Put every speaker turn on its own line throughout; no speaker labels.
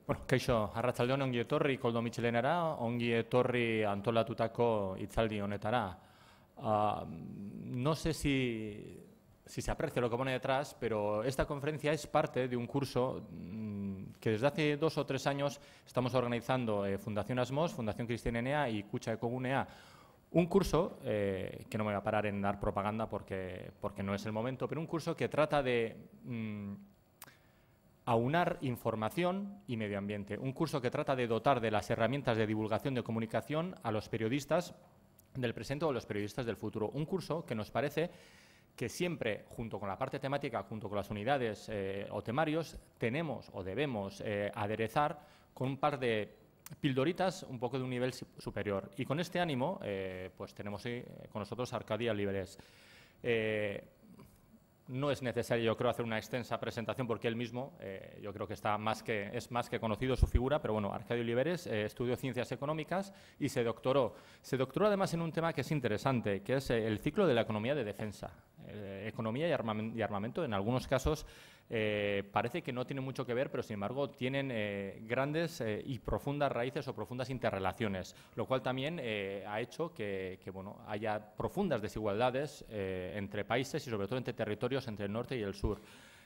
Bueno, kaixo, arratsaldeon, ongi etorri Koldo Mitxelenera, ongi etorri antolatutako hitzaldi honetara. No sé si se aprecia lo que pone detrás, pero esta conferencia es parte de un curso que desde hace 2 o 3 años estamos organizando Fundación Asmos, Fundación Cristianenea y Kutxa Ekogunea. Un curso, que no me voy a parar en dar propaganda porque no es el momento, pero un curso que trata de aunar información y medio ambiente. Un curso que trata de dotar de las herramientas de divulgación de comunicación a los periodistas del presente o los periodistas del futuro. Un curso que nos parece que siempre, junto con la parte temática, junto con las unidades o temarios, tenemos o debemos aderezar con un par de pildoritas un poco de un nivel superior. Y con este ánimo, pues tenemos con nosotros a Arcadi Oliveres. No es necesario, yo creo, hacer una extensa presentación porque él mismo, yo creo que es más que conocido su figura, pero bueno, Arcadio Oliveres estudió Ciencias Económicas y se doctoró. Se doctoró además en un tema que es interesante, que es el ciclo de la economía de defensa. Economía y armamento, en algunos casos, parece que no tienen mucho que ver, pero sin embargo tienen grandes y profundas raíces o profundas interrelaciones, lo cual también ha hecho que bueno, haya profundas desigualdades entre países y sobre todo entre territorios entre el norte y el sur.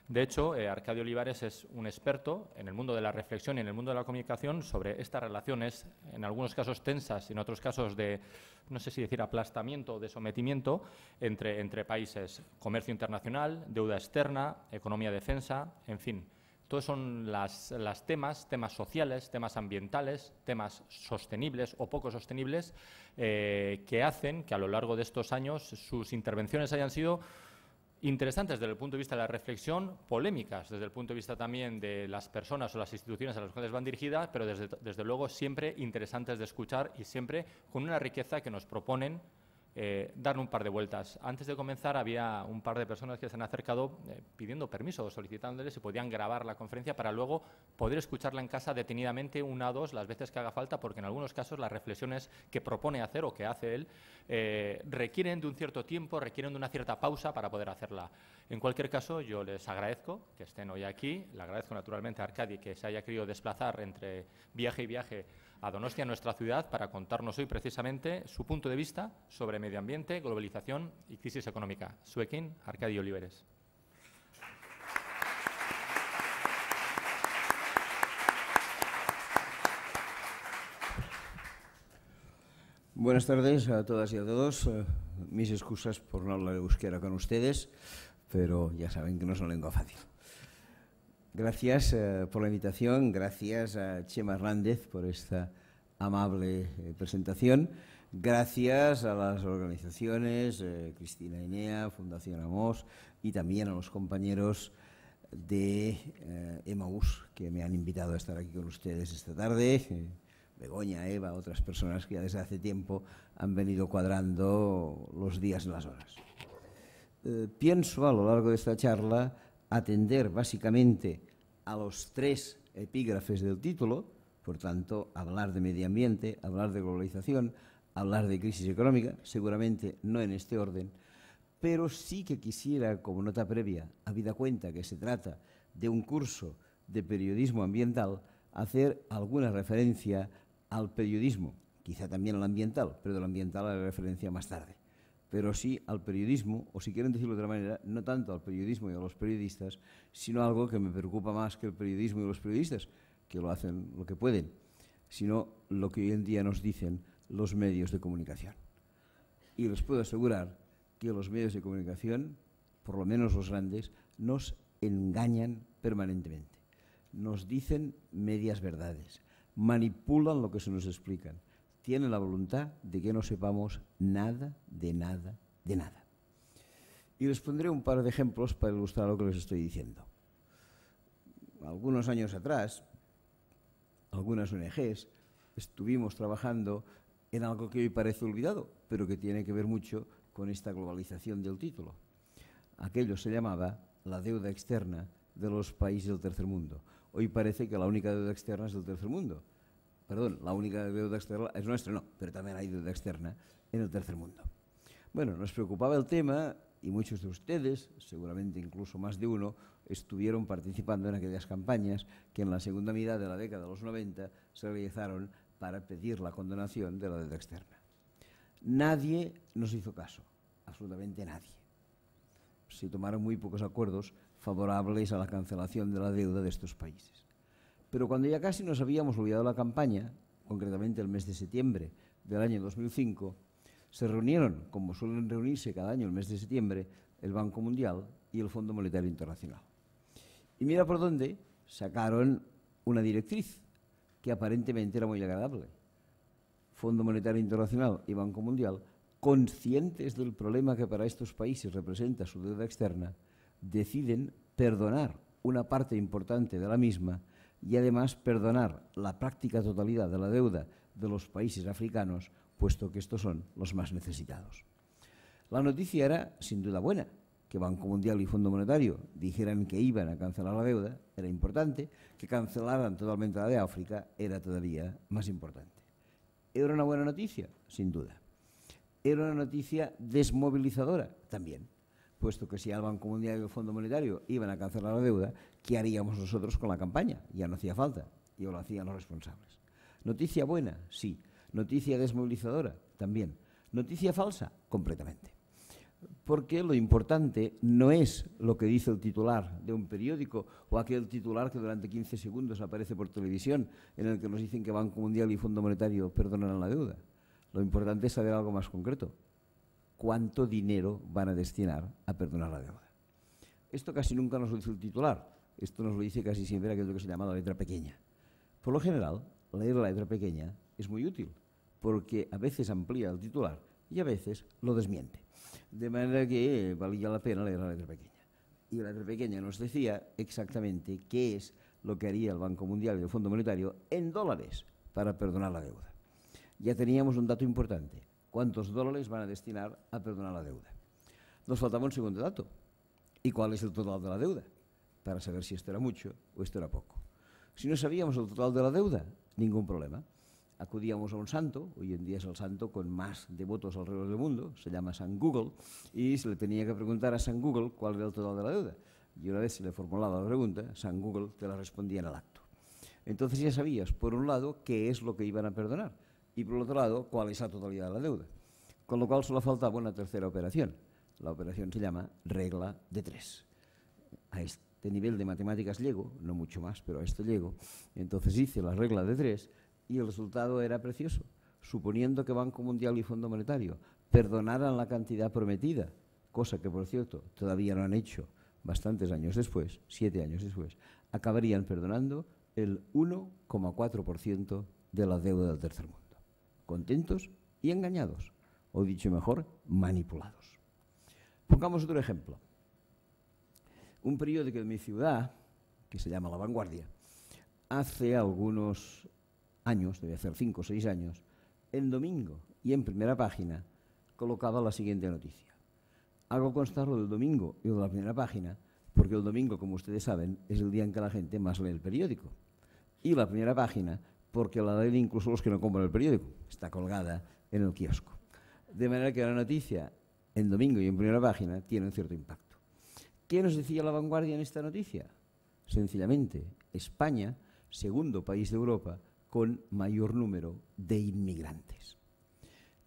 De hecho, Arcadio Olivares es un experto en el mundo de la reflexión y en el mundo de la comunicación sobre estas relaciones, en algunos casos tensas y en otros casos de, no sé si decir aplastamiento o de sometimiento entre países. Comercio internacional, deuda externa, economía-defensa, en fin. Todos son las temas sociales, temas ambientales, temas sostenibles o poco sostenibles que hacen que a lo largo de estos años sus intervenciones hayan sido interesantes desde el punto de vista de la reflexión, polémicas desde el punto de vista también de las personas o las instituciones a las cuales van dirigidas, pero desde luego siempre interesantes de escuchar y siempre con una riqueza que nos proponen dar un par de vueltas. Antes de comenzar había un par de personas que se han acercado pidiendo permiso o solicitándoles si podían grabar la conferencia para luego poder escucharla en casa detenidamente 1 o 2 las veces que haga falta, porque en algunos casos las reflexiones que propone hacer o que hace él requieren de un cierto tiempo, requieren de una cierta pausa para poder hacerla. En cualquier caso, yo les agradezco que estén hoy aquí, le agradezco naturalmente a Arcadi que se haya querido desplazar entre viaje y viaje a Donostia, nuestra ciudad, para contarnos hoy precisamente su punto de vista sobre medio ambiente, globalización y crisis económica. Zuekin, Arcadi Oliveres.
Buenas tardes a todas y a todos. Mis excusas por no hablar euskera con ustedes, pero ya saben que no es una lengua fácil. Gracias por la invitación, gracias a Chema Hernández por esta amable presentación, gracias a las organizaciones, Cristianenea, Fundación Asmos y también a los compañeros de Emaús que me han invitado a estar aquí con ustedes esta tarde, Begoña, Eva, otras personas que ya desde hace tiempo han venido cuadrando los días y las horas. Pienso a lo largo de esta charla atender básicamente a los 3 epígrafes del título, por tanto, hablar de medio ambiente, hablar de globalización, hablar de crisis económica, seguramente no en este orden, pero sí que quisiera, como nota previa, habida cuenta que se trata de un curso de periodismo ambiental, hacer alguna referencia al periodismo, quizá también al ambiental, pero del ambiental haré referencia más tarde. Pero sí al periodismo, o si quieren decirlo de otra manera, no tanto al periodismo y a los periodistas, sino algo que me preocupa más que el periodismo y los periodistas, que lo hacen lo que pueden, sino lo que hoy en día nos dicen los medios de comunicación. Y les puedo asegurar que los medios de comunicación, por lo menos los grandes, nos engañan permanentemente. Nos dicen medias verdades, manipulan lo que se nos explican. Tienen la voluntad de que no sepamos nada, de nada, de nada. Y les pondré un par de ejemplos para ilustrar lo que les estoy diciendo. Algunos años atrás, algunas ONGs estuvimos trabajando en algo que hoy parece olvidado, pero que tiene que ver mucho con esta globalización del título. Aquello se llamaba la deuda externa de los países del tercer mundo. Hoy parece que la única deuda externa es del tercer mundo. Perdón, la única deuda externa es nuestra, no, pero también hay deuda externa en el tercer mundo. Bueno, nos preocupaba el tema y muchos de ustedes, seguramente incluso más de uno, estuvieron participando en aquellas campañas que en la segunda mitad de la década de los 90 se realizaron para pedir la condonación de la deuda externa. Nadie nos hizo caso, absolutamente nadie. Se tomaron muy pocos acuerdos favorables a la cancelación de la deuda de estos países. Pero cuando ya casi nos habíamos olvidado la campaña, concretamente el mes de septiembre del año 2005, se reunieron, como suelen reunirse cada año el mes de septiembre, el Banco Mundial y el Fondo Monetario Internacional. Y mira por dónde sacaron una directriz que aparentemente era muy agradable. Fondo Monetario Internacional y Banco Mundial, conscientes del problema que para estos países representa su deuda externa, deciden perdonar una parte importante de la misma y además perdonar la práctica totalidad de la deuda de los países africanos, puesto que estos son los más necesitados. La noticia era sin duda buena. Que Banco Mundial y Fondo Monetario dijeran que iban a cancelar la deuda era importante, que cancelaran totalmente la de África era todavía más importante. ¿Era una buena noticia? Sin duda. ¿Era una noticia desmovilizadora? También, puesto que si el Banco Mundial y el Fondo Monetario iban a cancelar la deuda, ¿qué haríamos nosotros con la campaña? Ya no hacía falta, ya lo hacían los responsables. ¿Noticia buena? Sí. ¿Noticia desmovilizadora? También. ¿Noticia falsa? Completamente. Porque lo importante no es lo que dice el titular de un periódico o aquel titular que durante 15 segundos aparece por televisión en el que nos dicen que Banco Mundial y Fondo Monetario perdonarán la deuda. Lo importante es saber algo más concreto. ¿Cuánto dinero van a destinar a perdonar la deuda? Esto casi nunca nos lo dice el titular. Esto nos lo dice casi siempre aquello que se llama la letra pequeña. Por lo general, leer la letra pequeña es muy útil porque a veces amplía el titular y a veces lo desmiente. De manera que valía la pena leer la letra pequeña. Y la letra pequeña nos decía exactamente qué es lo que haría el Banco Mundial y el Fondo Monetario en dólares para perdonar la deuda. Ya teníamos un dato importante. ¿Cuántos dólares van a destinar a perdonar la deuda? Nos faltaba un segundo dato. ¿Y cuál es el total de la deuda? Para saber si esto era mucho o esto era poco. Si no sabíamos el total de la deuda, ningún problema. Acudíamos a un santo, hoy en día es el santo con más devotos alrededor del mundo, se llama San Google, y se le tenía que preguntar a San Google cuál era el total de la deuda. Y una vez se le formulaba la pregunta, San Google te la respondía en el acto. Entonces ya sabías, por un lado, qué es lo que iban a perdonar, y por otro lado, cuál es la totalidad de la deuda. Con lo cual solo faltaba una tercera operación. La operación se llama regla de 3. A este nivel de matemáticas llego, no mucho más, pero a esto llego. Entonces hice la regla de 3 y el resultado era precioso. Suponiendo que Banco Mundial y Fondo Monetario perdonaran la cantidad prometida, cosa que, por cierto, todavía no han hecho bastantes años después, 7 años después, acabarían perdonando el 1,4% de la deuda del tercer mundo. Contentos y engañados, o dicho mejor, manipulados. Pongamos otro ejemplo. Un periódico de mi ciudad, que se llama La Vanguardia, hace algunos años, debe hacer 5 o 6 años, en domingo y en primera página colocaba la siguiente noticia. Hago constar lo del domingo y lo de la primera página, porque el domingo, como ustedes saben, es el día en que la gente más lee el periódico. Y la primera página, porque la leen incluso los que no compran el periódico. Está colgada en el kiosco. De manera que la noticia en domingo y en primera página tiene un cierto impacto. ¿Qué nos decía La Vanguardia en esta noticia? Sencillamente, España, segundo país de Europa, con mayor número de inmigrantes.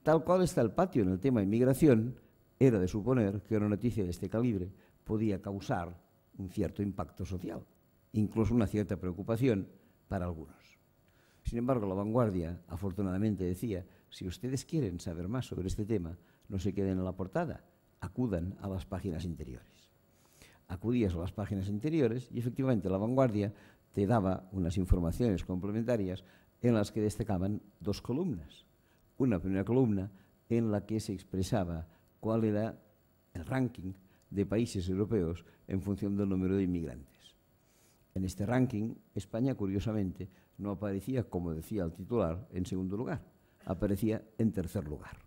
Tal cual está el patio en el tema de inmigración, era de suponer que una noticia de este calibre podía causar un cierto impacto social, incluso una cierta preocupación para algunos. Sin embargo, La Vanguardia, afortunadamente, decía, si ustedes quieren saber más sobre este tema, no se queden en la portada, acudan a las páginas interiores. Acudías a las páginas interiores y efectivamente La Vanguardia te daba unas informaciones complementarias en las que destacaban 2 columnas. Una primera columna en la que se expresaba cuál era el ranking de países europeos en función del número de inmigrantes. En este ranking, España, curiosamente, no aparecía, como decía el titular, en segundo lugar, aparecía en tercer lugar.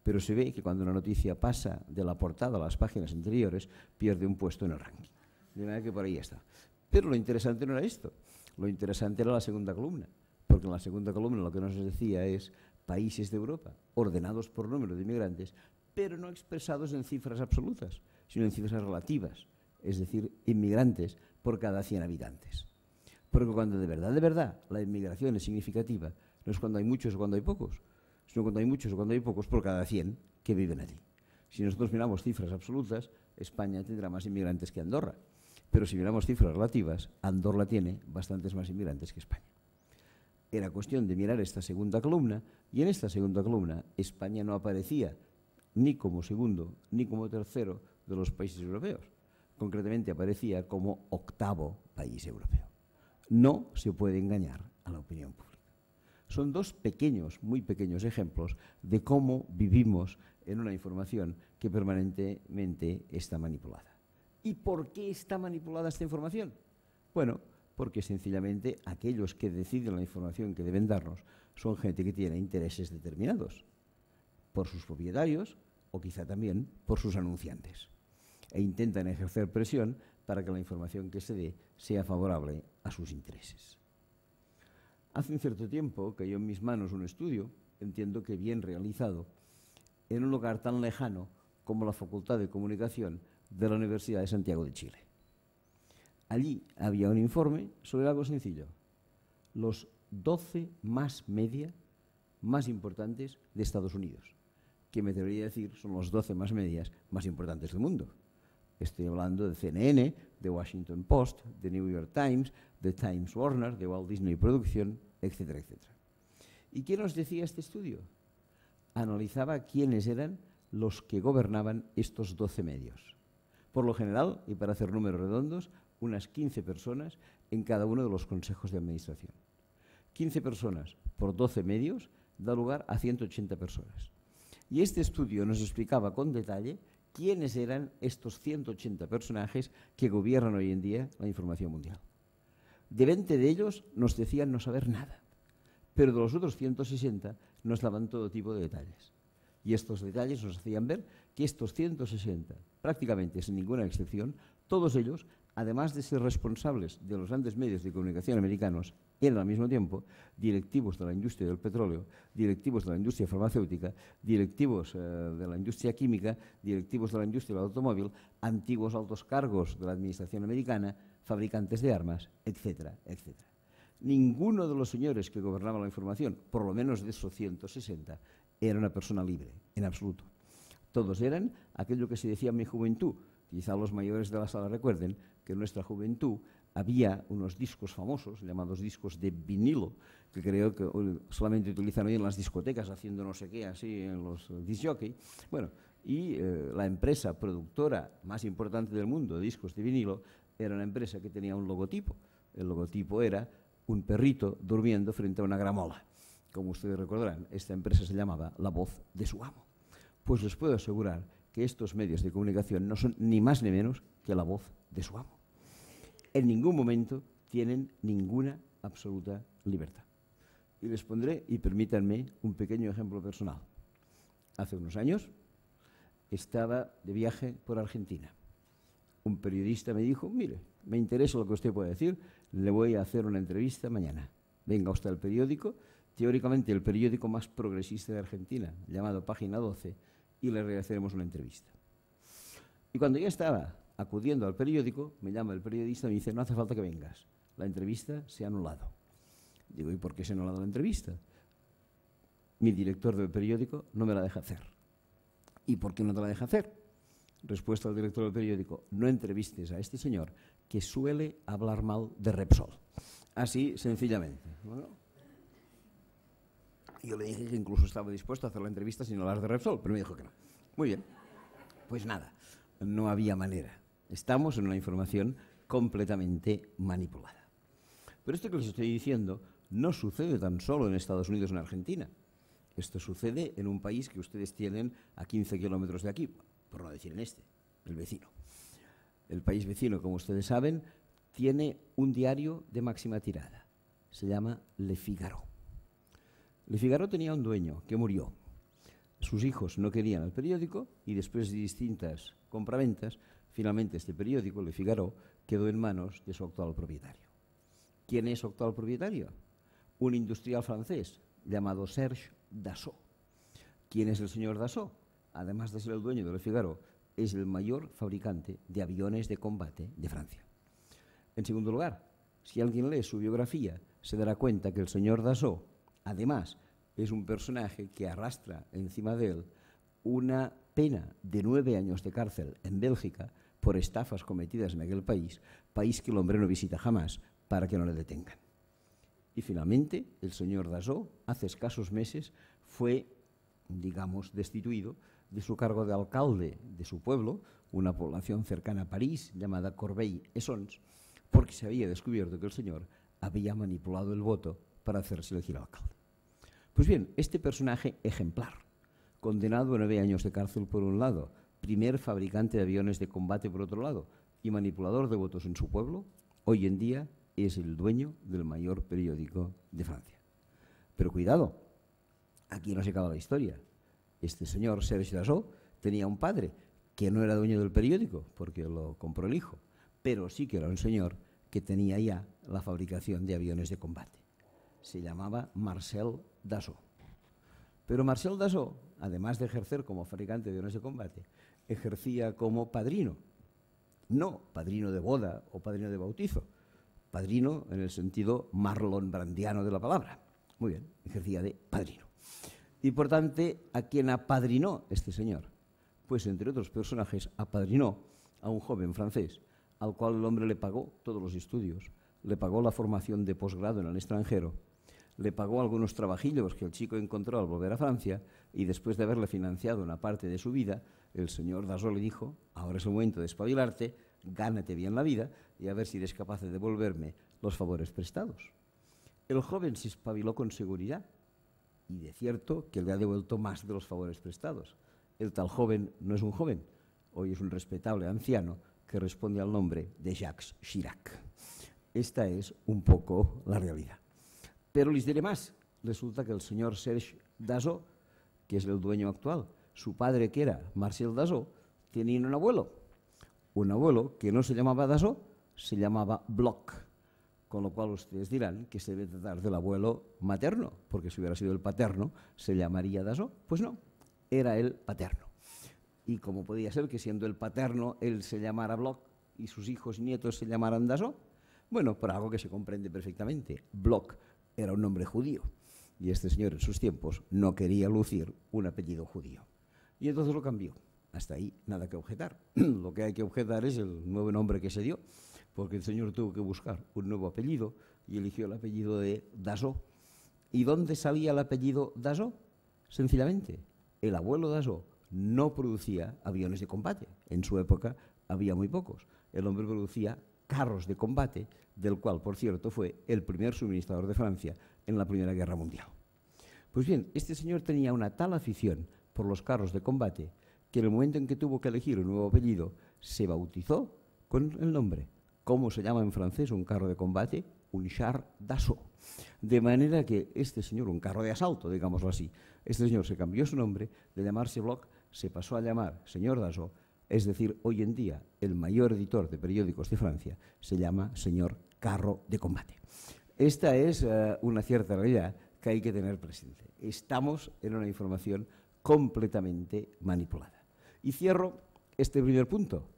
Pero se ve que cuando una noticia pasa de la portada a las páginas interiores, pierde un puesto en el ranking. De manera que por ahí está. Pero lo interesante no era esto, lo interesante era la segunda columna, porque en la segunda columna lo que nos decía es países de Europa ordenados por número de inmigrantes pero no expresados en cifras absolutas, sino en cifras relativas, es decir, inmigrantes por cada 100 habitantes. Porque cuando de verdad, la inmigración es significativa, no es cuando hay muchos o cuando hay pocos, sino cuando hay muchos o cuando hay pocos por cada 100 que viven allí. Si nosotros miramos cifras absolutas, España tendrá más inmigrantes que Andorra. Pero si miramos cifras relativas, Andorra tiene bastantes más inmigrantes que España. Era cuestión de mirar esta segunda columna, y en esta segunda columna España no aparecía ni como segundo ni como tercero de los países europeos. Concretamente aparecía como octavo país europeo. No se puede engañar a la opinión pública. Son dos pequeños, muy pequeños ejemplos de cómo vivimos en una información que permanentemente está manipulada. ¿Y por qué está manipulada esta información? Bueno, porque sencillamente aquellos que deciden la información que deben darnos son gente que tiene intereses determinados, por sus propietarios o quizá también por sus anunciantes, e intentan ejercer presión para que la información que se dé sea favorable a sus intereses. Hace un cierto tiempo cayó en mis manos un estudio, entiendo que bien realizado, en un lugar tan lejano como la Facultad de Comunicación de la Universidad de Santiago de Chile. Allí había un informe sobre algo sencillo: los 12 más media más importantes de Estados Unidos, que me debería decir son los 12 más medias más importantes del mundo. Estoy hablando de CNN, de Washington Post, de New York Times, de Times Warner, de Walt Disney Production, etcétera, etcétera. ¿Y qué nos decía este estudio? Analizaba quiénes eran los que gobernaban estos 12 medios. Por lo general, y para hacer números redondos, unas 15 personas en cada uno de los consejos de administración. 15 personas por 12 medios da lugar a 180 personas. Y este estudio nos explicaba con detalle quiénes eran estos 180 personajes que gobiernan hoy en día la información mundial. De 20 de ellos nos decían no saber nada, pero de los otros 160 nos daban todo tipo de detalles. Y estos detalles nos hacían ver que estos 160, prácticamente sin ninguna excepción, todos ellos, además de ser responsables de los grandes medios de comunicación americanos, eran al mismo tiempo directivos de la industria del petróleo, directivos de la industria farmacéutica, directivos de la industria química, directivos de la industria del automóvil, antiguos altos cargos de la administración americana, fabricantes de armas, etcétera, etcétera. Ninguno de los señores que gobernaban la información, por lo menos de esos 160, era una persona libre, en absoluto. Todos eran aquello que se decía en mi juventud. Quizá los mayores de la sala recuerden que en nuestra juventud había unos discos famosos, llamados discos de vinilo, que creo que solamente utilizan hoy en las discotecas, haciendo no sé qué, así, en los disc jockey. Bueno, y la empresa productora más importante del mundo de discos de vinilo era una empresa que tenía un logotipo. El logotipo era un perrito durmiendo frente a una gramola. Como ustedes recordarán, esta empresa se llamaba La Voz de su amo. Pues les puedo asegurar que estos medios de comunicación no son ni más ni menos que la voz de su amo. En ningún momento tienen ninguna absoluta libertad. Y les pondré, y permítanme, un pequeño ejemplo personal. Hace unos años estaba de viaje por Argentina. Un periodista me dijo, mire, me interesa lo que usted puede decir, le voy a hacer una entrevista mañana. Venga usted al periódico, teóricamente el periódico más progresista de Argentina, llamado Página 12, y le realizaremos una entrevista. Y cuando ya estaba acudiendo al periódico, me llama el periodista y me dice, no hace falta que vengas, la entrevista se ha anulado. Digo, ¿y por qué se ha anulado la entrevista? Mi director del periódico no me la deja hacer. ¿Y por qué no te la deja hacer? Respuesta del director del periódico, no entrevistes a este señor que suele hablar mal de Repsol. Así, sencillamente. Bueno, yo le dije que incluso estaba dispuesto a hacer la entrevista sin hablar de Repsol, pero me dijo que no. Muy bien, pues nada, no había manera. Estamos en una información completamente manipulada. Pero esto que les estoy diciendo no sucede tan solo en Estados Unidos o en Argentina. Esto sucede en un país que ustedes tienen a 15 kilómetros de aquí, por no decir en este, el vecino. El país vecino, como ustedes saben, tiene un diario de máxima tirada. Se llama Le Figaro. Le Figaro tenía un dueño que murió. Sus hijos no querían el periódico y después de distintas compraventas, finalmente este periódico, Le Figaro, quedó en manos de su actual propietario. ¿Quién es su actual propietario? Un industrial francés llamado Serge Dassault. ¿Quién es el señor Dassault? además de ser el dueño de Le Figaro, es el mayor fabricante de aviones de combate de Francia. En segundo lugar, si alguien lee su biografía, se dará cuenta que el señor Dassault, además, es un personaje que arrastra encima de él una pena de 9 años de cárcel en Bélgica por estafas cometidas en aquel país, país que el hombre no visita jamás para que no le detengan. Y finalmente, el señor Dassault, hace escasos meses, fue, digamos, destituido de su cargo de alcalde de su pueblo, una población cercana a París llamada Corbeil-Essonnes, porque se había descubierto que el señor había manipulado el voto para hacerse elegir alcalde. Pues bien, este personaje ejemplar, condenado a 9 años de cárcel por un lado, primer fabricante de aviones de combate por otro lado y manipulador de votos en su pueblo, hoy en día es el dueño del mayor periódico de Francia. Pero cuidado, aquí no se acaba la historia. Este señor Serge Dassault tenía un padre que no era dueño del periódico porque lo compró el hijo, pero sí que era un señor que tenía ya la fabricación de aviones de combate. Se llamaba Marcel Dassault. Pero Marcel Dassault, además de ejercer como fabricante de aviones de combate, ejercía como padrino. No padrino de boda o padrino de bautizo, padrino en el sentido marlon brandiano de la palabra. Muy bien, ejercía de padrino. Y por tanto, ¿a quién apadrinó este señor? Pues entre otros personajes apadrinó a un joven francés al cual el hombre le pagó todos los estudios, le pagó la formación de posgrado en el extranjero, le pagó algunos trabajillos que el chico encontró al volver a Francia y después de haberle financiado una parte de su vida, el señor Dassault le dijo: ahora es el momento de espabilarte, gánate bien la vida y a ver si eres capaz de devolverme los favores prestados. El joven se espabiló con seguridad y de cierto que le ha devuelto más de los favores prestados. El tal joven no es un joven, hoy es un respetable anciano que responde al nombre de Jacques Chirac. Esta es un poco la realidad. Pero les diré más. Resulta que el señor Serge Dassault, que es el dueño actual, su padre, que era Marcel Dassault, tenía un abuelo que no se llamaba Dassault, se llamaba Bloch, con lo cual ustedes dirán que se debe tratar del abuelo materno, porque si hubiera sido el paterno, se llamaría Dassault. Pues no, era el paterno. Y como podía ser que siendo el paterno él se llamara Bloch y sus hijos y nietos se llamaran Dassault, bueno, por algo que se comprende perfectamente. Bloch era un nombre judío y este señor en sus tiempos no quería lucir un apellido judío. Y entonces lo cambió. Hasta ahí nada que objetar. Lo que hay que objetar es el nuevo nombre que se dio, porque el señor tuvo que buscar un nuevo apellido y eligió el apellido de Dassault. ¿Y dónde salía el apellido Dassault? Sencillamente, el abuelo Dassault no producía aviones de combate. En su época había muy pocos. El hombre producía carros de combate, del cual, por cierto, fue el primer suministrador de Francia en la Primera Guerra Mundial. Pues bien, este señor tenía una tal afición por los carros de combate que en el momento en que tuvo que elegir un nuevo apellido, se bautizó con el nombre. ¿Cómo se llama en francés un carro de combate? Un char d'assaut. De manera que este señor, un carro de asalto, digámoslo así, este señor se cambió su nombre, de llamarse Bloch, se pasó a llamar señor Dassault, es decir, hoy en día el mayor editor de periódicos de Francia se llama señor carro de combate. Esta es una cierta realidad que hay que tener presente. Estamos en una información completamente manipulada. Y cierro este primer punto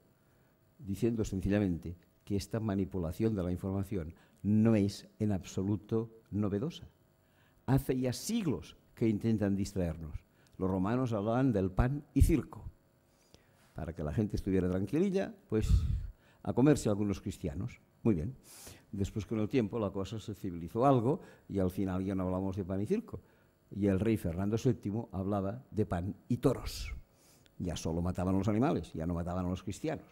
diciendo sencillamente que esta manipulación de la información no es en absoluto novedosa. Hace ya siglos que intentan distraernos. Los romanos hablaban del pan y circo. Para que la gente estuviera tranquililla, pues a comerse algunos cristianos. Muy bien. Después, con el tiempo, la cosa se civilizó algo y al final ya no hablamos de pan y circo. Y el rey Fernando VII hablaba de pan y toros. Ya solo mataban a los animales, ya no mataban a los cristianos.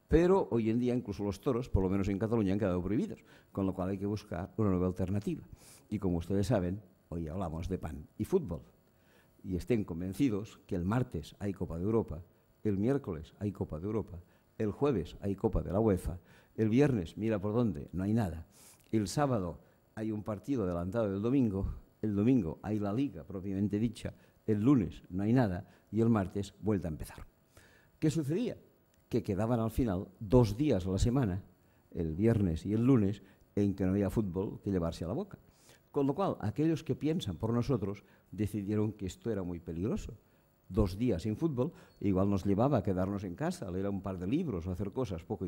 Pero hoy en día incluso los toros, por lo menos en Cataluña, han quedado prohibidos, con lo cual hay que buscar una nueva alternativa. Y como ustedes saben, hoy hablamos de pan y fútbol. Y estén convencidos que el martes hay Copa de Europa, el miércoles hay Copa de Europa, el jueves hay Copa de la UEFA, el viernes, mira por dónde, no hay nada. El sábado hay un partido adelantado del domingo, el domingo hay la Liga propiamente dicha, el lunes no hay nada y el martes vuelta a empezar. ¿Qué sucedía? Que quedaban al final 2 días a la semana, el viernes y el lunes, en que no había fútbol que llevarse a la boca. Con lo cual, aquellos que piensan por nosotros decidieron que esto era muy peligroso. 2 días sin fútbol, igual nos llevaba a quedarnos en casa, a leer un par de libros o hacer cosas poco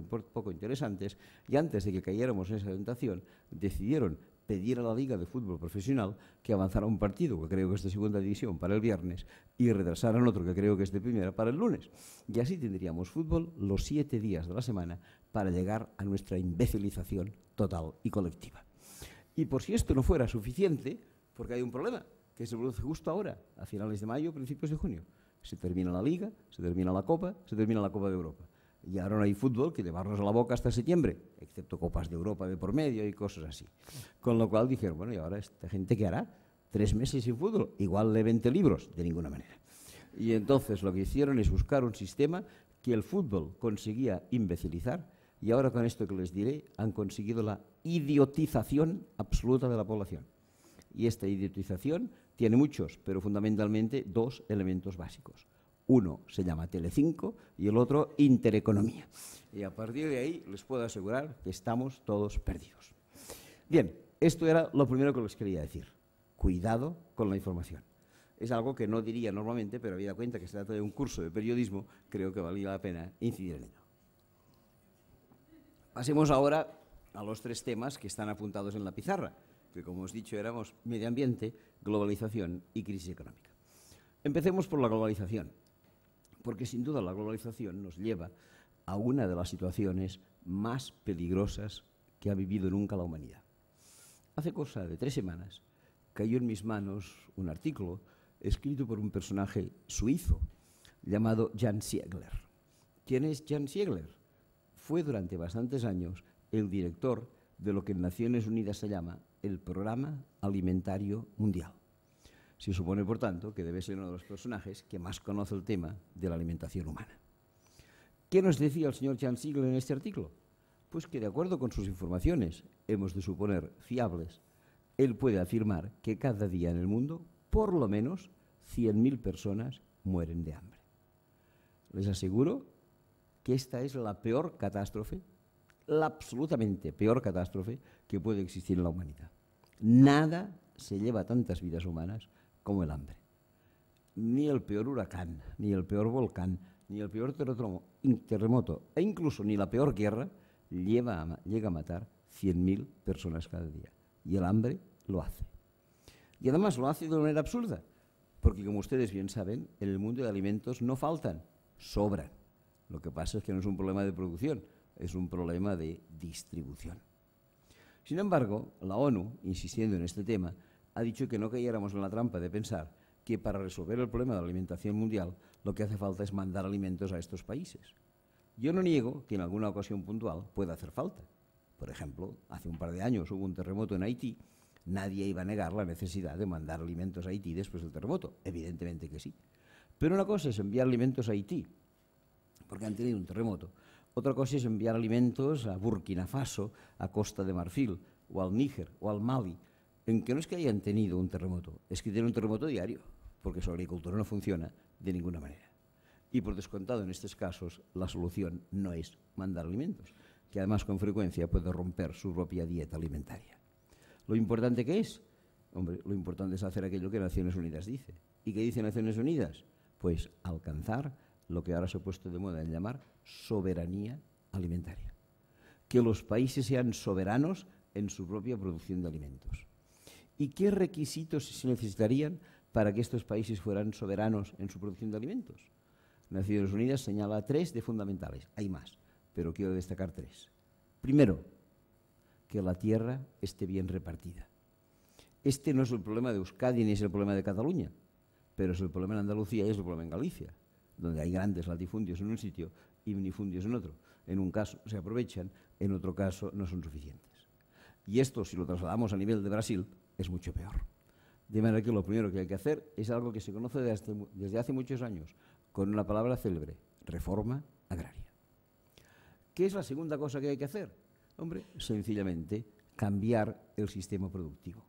interesantes, y antes de que cayéramos en esa tentación, decidieron pedir a la Liga de Fútbol Profesional que avanzara un partido, que creo que es de segunda división, para el viernes, y retrasaran otro, que creo que es de primera, para el lunes. Y así tendríamos fútbol los 7 días de la semana para llegar a nuestra imbecilización total y colectiva. Y por si esto no fuera suficiente, porque hay un problema que se produce justo ahora, a finales de mayo, principios de junio. Se termina la Liga, se termina la Copa, se termina la Copa de Europa. Y ahora no hay fútbol que llevarnos a la boca hasta septiembre, excepto Copas de Europa de por medio y cosas así. Con lo cual dijeron, bueno, ¿y ahora esta gente qué hará? 3 meses sin fútbol, igual lee 20 libros, de ninguna manera. Y entonces lo que hicieron es buscar un sistema que el fútbol conseguía imbecilizar, y ahora con esto que les diré han conseguido la idiotización absoluta de la población. Y esta idiotización tiene muchos, pero fundamentalmente 2 elementos básicos. Uno se llama Telecinco y el otro Intereconomía. Y a partir de ahí les puedo asegurar que estamos todos perdidos. Bien, esto era lo primero que les quería decir. Cuidado con la información. Es algo que no diría normalmente, pero habida cuenta que se trata de un curso de periodismo, creo que valía la pena incidir en ello. Pasemos ahora a los 3 temas que están apuntados en la pizarra, que como os he dicho éramos medio ambiente, globalización y crisis económica. Empecemos por la globalización, porque sin duda la globalización nos lleva a una de las situaciones más peligrosas que ha vivido nunca la humanidad. Hace cosa de 3 semanas cayó en mis manos un artículo escrito por un personaje suizo llamado Jan Ziegler. ¿Quién es Jan Ziegler? Fue durante bastantes años el director de lo que en Naciones Unidas se llama el Programa Alimentario Mundial. Se supone, por tanto, que debe ser uno de los personajes que más conoce el tema de la alimentación humana. ¿Qué nos decía el señor Jan Ziegler en este artículo? Pues que, de acuerdo con sus informaciones, hemos de suponer fiables, él puede afirmar que cada día en el mundo, por lo menos, 100.000 personas mueren de hambre. Les aseguro que esta es la peor catástrofe, la absolutamente peor catástrofe que puede existir en la humanidad. Nada se lleva tantas vidas humanas como el hambre. Ni el peor huracán, ni el peor volcán, ni el peor terremoto, e incluso ni la peor guerra llega a matar 100.000 personas cada día. Y el hambre lo hace. Y además lo hace de una manera absurda, porque como ustedes bien saben, en el mundo de alimentos no faltan, sobran. Lo que pasa es que no es un problema de producción, es un problema de distribución. Sin embargo, la ONU, insistiendo en este tema, ha dicho que no cayéramos en la trampa de pensar que para resolver el problema de la alimentación mundial lo que hace falta es mandar alimentos a estos países. Yo no niego que en alguna ocasión puntual pueda hacer falta. Por ejemplo, hace un par de años hubo un terremoto en Haití. Nadie iba a negar la necesidad de mandar alimentos a Haití después del terremoto. Evidentemente que sí. Pero una cosa es enviar alimentos a Haití, porque han tenido un terremoto. Otra cosa es enviar alimentos a Burkina Faso, a Costa de Marfil, o al Níger, o al Mali, en que no es que hayan tenido un terremoto, es que tienen un terremoto diario, porque su agricultura no funciona de ninguna manera. Y por descontado, en estos casos, la solución no es mandar alimentos, que además con frecuencia puede romper su propia dieta alimentaria. ¿Lo importante qué es? Hombre, lo importante es hacer aquello que Naciones Unidas dice. ¿Y qué dice Naciones Unidas? Pues alcanzar lo que ahora se ha puesto de moda en llamar soberanía alimentaria. Que los países sean soberanos en su propia producción de alimentos. ¿Y qué requisitos se necesitarían para que estos países fueran soberanos en su producción de alimentos? Naciones Unidas señala 3 de fundamentales. Hay más, pero quiero destacar 3. Primero, que la tierra esté bien repartida. Este no es el problema de Euskadi ni es el problema de Cataluña, pero es el problema en Andalucía y es el problema en Galicia, donde hay grandes latifundios en un sitio y minifundios en otro. En un caso se aprovechan, en otro caso no son suficientes. Y esto, si lo trasladamos a nivel de Brasil, es mucho peor. De manera que lo primero que hay que hacer es algo que se conoce desde hace muchos años, con una palabra célebre: reforma agraria. ¿Qué es la segunda cosa que hay que hacer? Hombre, sencillamente cambiar el sistema productivo.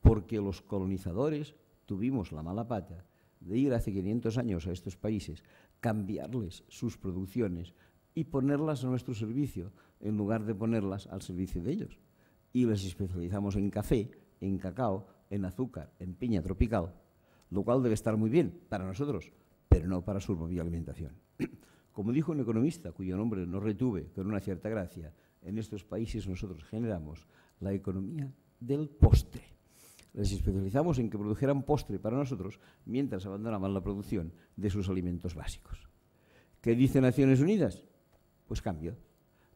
Porque los colonizadores tuvimos la mala pata de ir hace 500 años a estos países, cambiarles sus producciones y ponerlas a nuestro servicio, en lugar de ponerlas al servicio de ellos. Y les especializamos en café, en cacao, en azúcar, en piña tropical, lo cual debe estar muy bien para nosotros, pero no para su propia alimentación. Como dijo un economista, cuyo nombre no retuve con una cierta gracia, en estos países nosotros generamos la economía del postre. Les especializamos en que produjeran postre para nosotros mientras abandonaban la producción de sus alimentos básicos. ¿Qué dice Naciones Unidas? Pues cambio.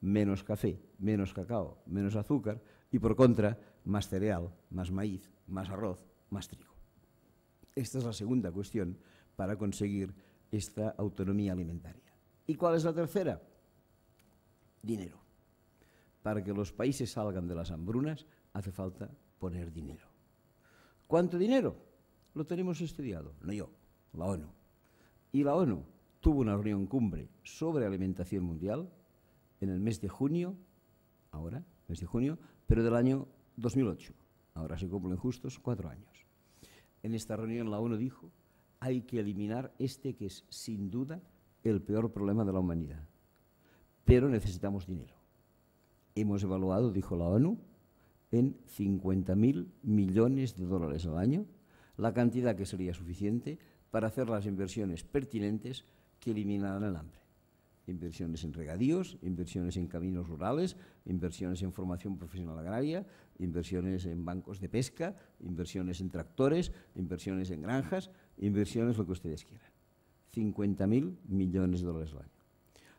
Menos café, menos cacao, menos azúcar y, por contra, más cereal, más maíz, más arroz, más trigo. Esta es la segunda cuestión para conseguir esta autonomía alimentaria. ¿Y cuál es la tercera? Dinero. Para que los países salgan de las hambrunas hace falta poner dinero. ¿Cuánto dinero? Lo tenemos estudiado, no yo, la ONU. Y la ONU tuvo una reunión cumbre sobre alimentación mundial en el mes de junio, ahora, mes de junio, pero del año 2008. Ahora se cumplen justos 4 años. En esta reunión la ONU dijo, hay que eliminar este que es sin duda el peor problema de la humanidad. Pero necesitamos dinero. Hemos evaluado, dijo la ONU, en 50.000 millones de dólares al año, la cantidad que sería suficiente para hacer las inversiones pertinentes que eliminaran el hambre. Inversiones en regadíos, inversiones en caminos rurales, inversiones en formación profesional agraria, inversiones en bancos de pesca, inversiones en tractores, inversiones en granjas, inversiones lo que ustedes quieran. 50.000 millones de dólares al año.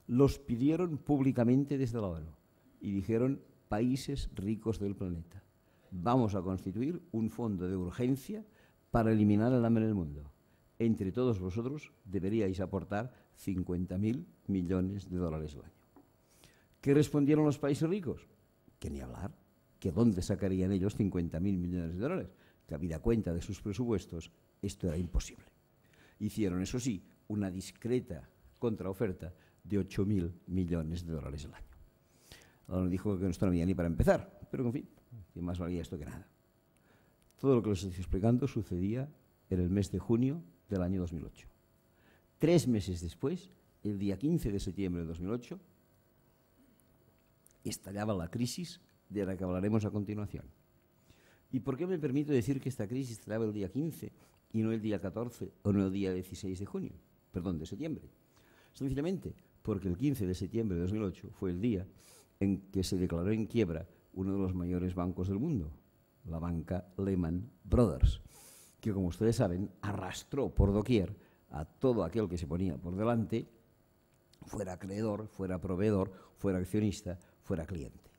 Los pidieron públicamente desde la ONU y dijeron, países ricos del planeta, vamos a constituir un fondo de urgencia para eliminar el hambre en el mundo. Entre todos vosotros deberíais aportar 50.000 millones de dólares al año. ¿Qué respondieron los países ricos? Que ni hablar, que dónde sacarían ellos 50.000 millones de dólares, que habida cuenta de sus presupuestos, esto era imposible. Hicieron, eso sí, una discreta contraoferta de 8.000 millones de dólares al año. Ahora dijo que esto no había ni para empezar, pero en fin, que más valía esto que nada. Todo lo que les estoy explicando sucedía en el mes de junio del año 2008. 3 meses después, el día 15 de septiembre de 2008, estallaba la crisis de la que hablaremos a continuación. ¿Y por qué me permito decir que esta crisis estallaba el día 15 y no el día 14 o no el día 16 de septiembre? Sencillamente porque el 15 de septiembre de 2008 fue el día en que se declaró en quiebra uno de los mayores bancos del mundo, la banca Lehman Brothers, que, como ustedes saben, arrastró por doquier a todo aquel que se ponía por delante, fuera acreedor, fuera proveedor, fuera accionista, fuera cliente.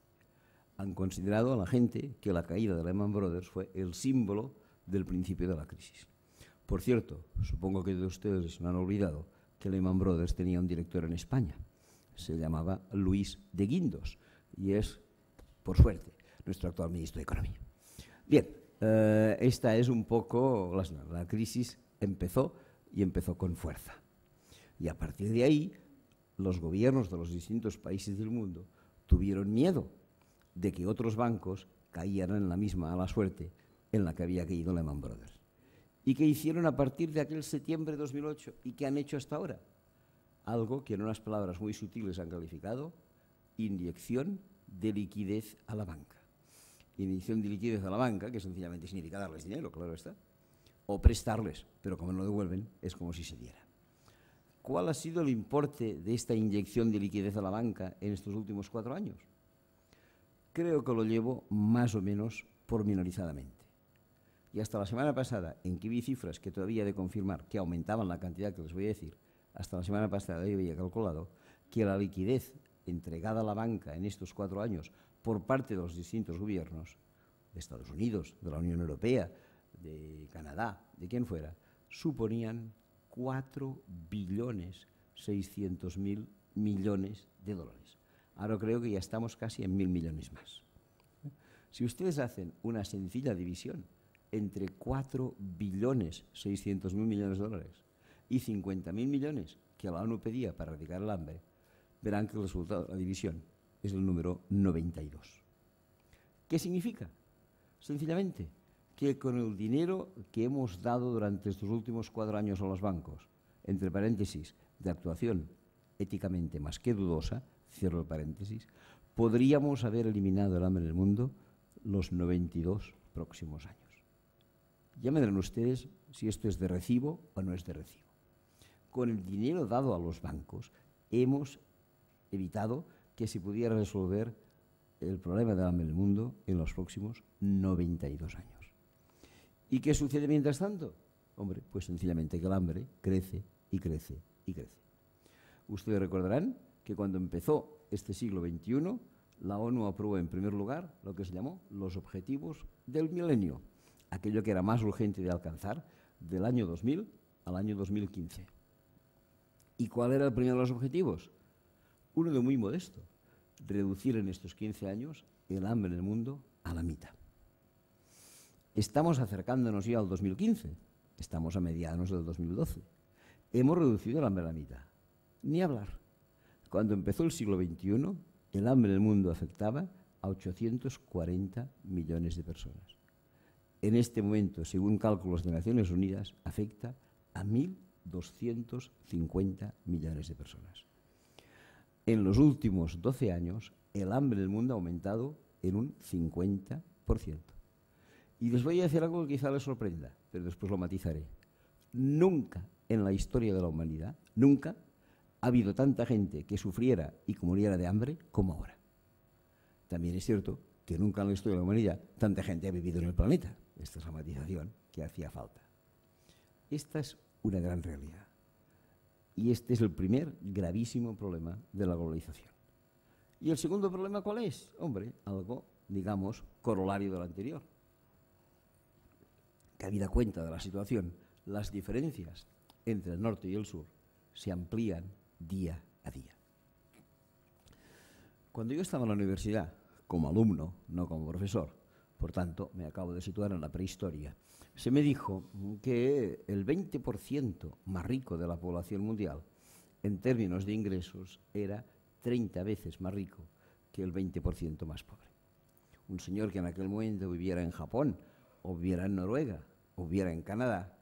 Han considerado a la gente que la caída de Lehman Brothers fue el símbolo del principio de la crisis. Por cierto, supongo que de ustedes no han olvidado que Lehman Brothers tenía un director en España. Se llamaba Luis de Guindos y es, por suerte, nuestro actual ministro de Economía. Bien, esta es un poco, la crisis empezó y empezó con fuerza. Y a partir de ahí, los gobiernos de los distintos países del mundo tuvieron miedo de que otros bancos cayeran en la misma mala suerte en la que había caído Lehman Brothers. ¿Y qué hicieron a partir de aquel septiembre de 2008? ¿Y qué han hecho hasta ahora? Algo que en unas palabras muy sutiles han calificado inyección de liquidez a la banca. Inyección de liquidez a la banca, que sencillamente significa darles dinero, claro está, o prestarles, pero como no lo devuelven, es como si se diera. ¿Cuál ha sido el importe de esta inyección de liquidez a la banca en estos últimos 4 años? Creo que lo llevo más o menos pormenorizadamente. Y hasta la semana pasada, en que vi cifras que todavía he de confirmar que aumentaban la cantidad que les voy a decir, hasta la semana pasada yo había calculado que la liquidez entregada a la banca en estos 4 años por parte de los distintos gobiernos, de Estados Unidos, de la Unión Europea, de Canadá, de quien fuera, suponían 4.600.000 millones de dólares. Ahora creo que ya estamos casi en 1.000 millones más. Si ustedes hacen una sencilla división entre 4.600.000 millones de dólares y 50.000 millones que la ONU pedía para erradicar el hambre, verán que el resultado de la división es el número 92. ¿Qué significa? Sencillamente que con el dinero que hemos dado durante estos últimos 4 años a los bancos, entre paréntesis, de actuación éticamente más que dudosa, cierro el paréntesis, podríamos haber eliminado el hambre en el mundo los 92 próximos años. Ya me dirán ustedes si esto es de recibo o no es de recibo. Con el dinero dado a los bancos hemos evitado que se pudiera resolver el problema del hambre en el mundo en los próximos 92 años. ¿Y qué sucede mientras tanto? Hombre, pues sencillamente que el hambre crece y crece y crece. Ustedes recordarán que cuando empezó este siglo XXI, la ONU aprobó en primer lugar lo que se llamó los Objetivos del Milenio, aquello que era más urgente de alcanzar del año 2000 al año 2015. ¿Y cuál era el primero de los objetivos? Uno de muy modesto, reducir en estos 15 años el hambre en el mundo a la mitad. Estamos acercándonos ya al 2015, estamos a mediados del 2012. Hemos reducido el hambre a la mitad. Ni hablar. Cuando empezó el siglo XXI, el hambre en el mundo afectaba a 840 millones de personas. En este momento, según cálculos de Naciones Unidas, afecta a 1.250 millones de personas. En los últimos 12 años, el hambre en el mundo ha aumentado en un 50%. Y les voy a decir algo que quizá les sorprenda, pero después lo matizaré. Nunca en la historia de la humanidad, nunca ha habido tanta gente que sufriera y que muriera de hambre como ahora. También es cierto que nunca en la historia de la humanidad tanta gente ha vivido en el planeta. Esta es la matización que hacía falta. Esta es una gran realidad. Y este es el primer gravísimo problema de la globalización. ¿Y el segundo problema cuál es? Hombre, algo, digamos, corolario del anterior. Que habida cuenta de la situación, las diferencias entre el norte y el sur se amplían día a día. Cuando yo estaba en la universidad, como alumno, no como profesor, por tanto, me acabo de situar en la prehistoria, se me dijo que el 20% más rico de la población mundial, en términos de ingresos, era 30 veces más rico que el 20% más pobre. Un señor que en aquel momento viviera en Japón, o viviera en Noruega, o viviera en Canadá,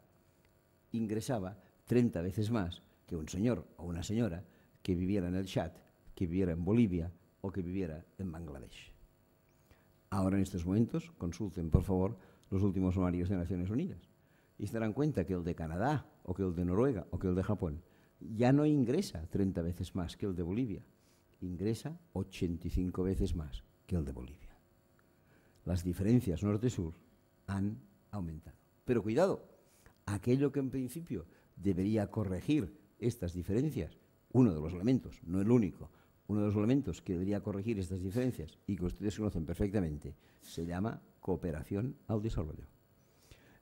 ingresaba 30 veces más que un señor o una señora que viviera en el Chad, que viviera en Bolivia o que viviera en Bangladesh. Ahora, en estos momentos, consulten, por favor, los últimos sumarios de Naciones Unidas y se darán cuenta que el de Canadá o que el de Noruega o que el de Japón ya no ingresa 30 veces más que el de Bolivia, ingresa 85 veces más que el de Bolivia. Las diferencias norte-sur han aumentado. Pero cuidado, aquello que en principio debería corregir estas diferencias, uno de los elementos, no el único, uno de los elementos que debería corregir estas diferencias y que ustedes conocen perfectamente, se llama cooperación al desarrollo.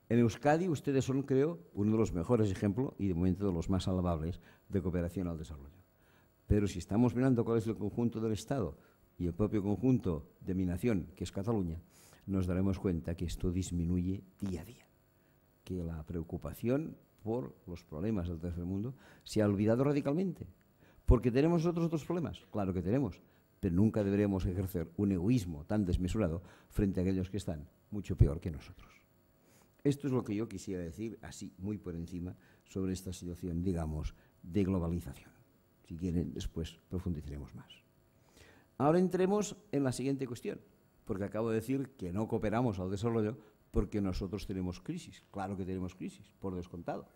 En Euskadi ustedes son, creo, uno de los mejores ejemplos y de momento de los más alabables de cooperación al desarrollo. Pero si estamos mirando cuál es el conjunto del Estado y el propio conjunto de mi nación, que es Cataluña, nos daremos cuenta que esto disminuye día a día, que la preocupación por los problemas del tercer mundo se ha olvidado radicalmente. ¿Porque tenemos nosotros otros problemas? Claro que tenemos, pero nunca deberíamos ejercer un egoísmo tan desmesurado frente a aquellos que están mucho peor que nosotros. Esto es lo que yo quisiera decir, así, muy por encima, sobre esta situación, digamos, de globalización. Si quieren, después profundizaremos más. Ahora entremos en la siguiente cuestión, porque acabo de decir que no cooperamos al desarrollo porque nosotros tenemos crisis. Claro que tenemos crisis, por descontado.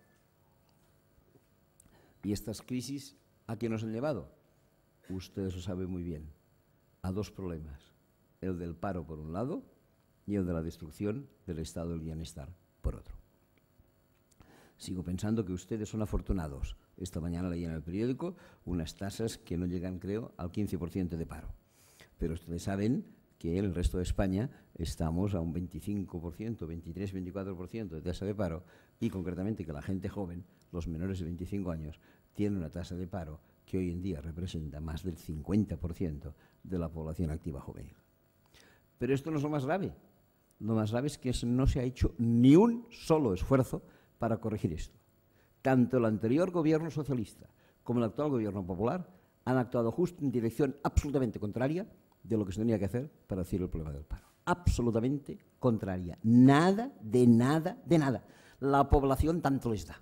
Y estas crisis, ¿a qué nos han llevado? Ustedes lo saben muy bien, a dos problemas. El del paro, por un lado, y el de la destrucción del estado del bienestar, por otro. Sigo pensando que ustedes son afortunados. Esta mañana leí en el periódico unas tasas que no llegan, creo, al 15% de paro. Pero ustedes saben que en el resto de España estamos a un 25%, 23, 24% de tasa de paro y concretamente que la gente joven, los menores de 25 años, tienen una tasa de paro que hoy en día representa más del 50% de la población activa juvenil. Pero esto no es lo más grave. Lo más grave es que no se ha hecho ni un solo esfuerzo para corregir esto. Tanto el anterior gobierno socialista como el actual gobierno popular han actuado justo en dirección absolutamente contraria de lo que se tenía que hacer para decir el problema del paro. Absolutamente contraria. Nada, de nada, de nada. La población tanto les da.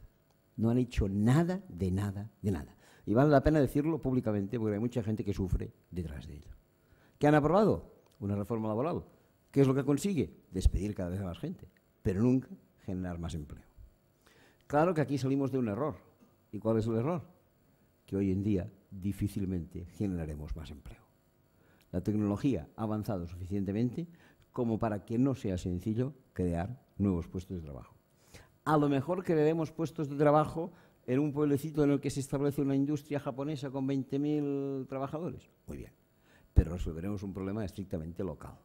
No han hecho nada, de nada, de nada. Y vale la pena decirlo públicamente porque hay mucha gente que sufre detrás de ello. ¿Qué han aprobado? Una reforma laboral. ¿Qué es lo que consigue? Despedir cada vez a más gente. Pero nunca generar más empleo. Claro que aquí salimos de un error. ¿Y cuál es el error? Que hoy en día difícilmente generaremos más empleo. La tecnología ha avanzado suficientemente como para que no sea sencillo crear nuevos puestos de trabajo. A lo mejor crearemos puestos de trabajo en un pueblecito en el que se establece una industria japonesa con 20.000 trabajadores. Muy bien, pero resolveremos un problema estrictamente local.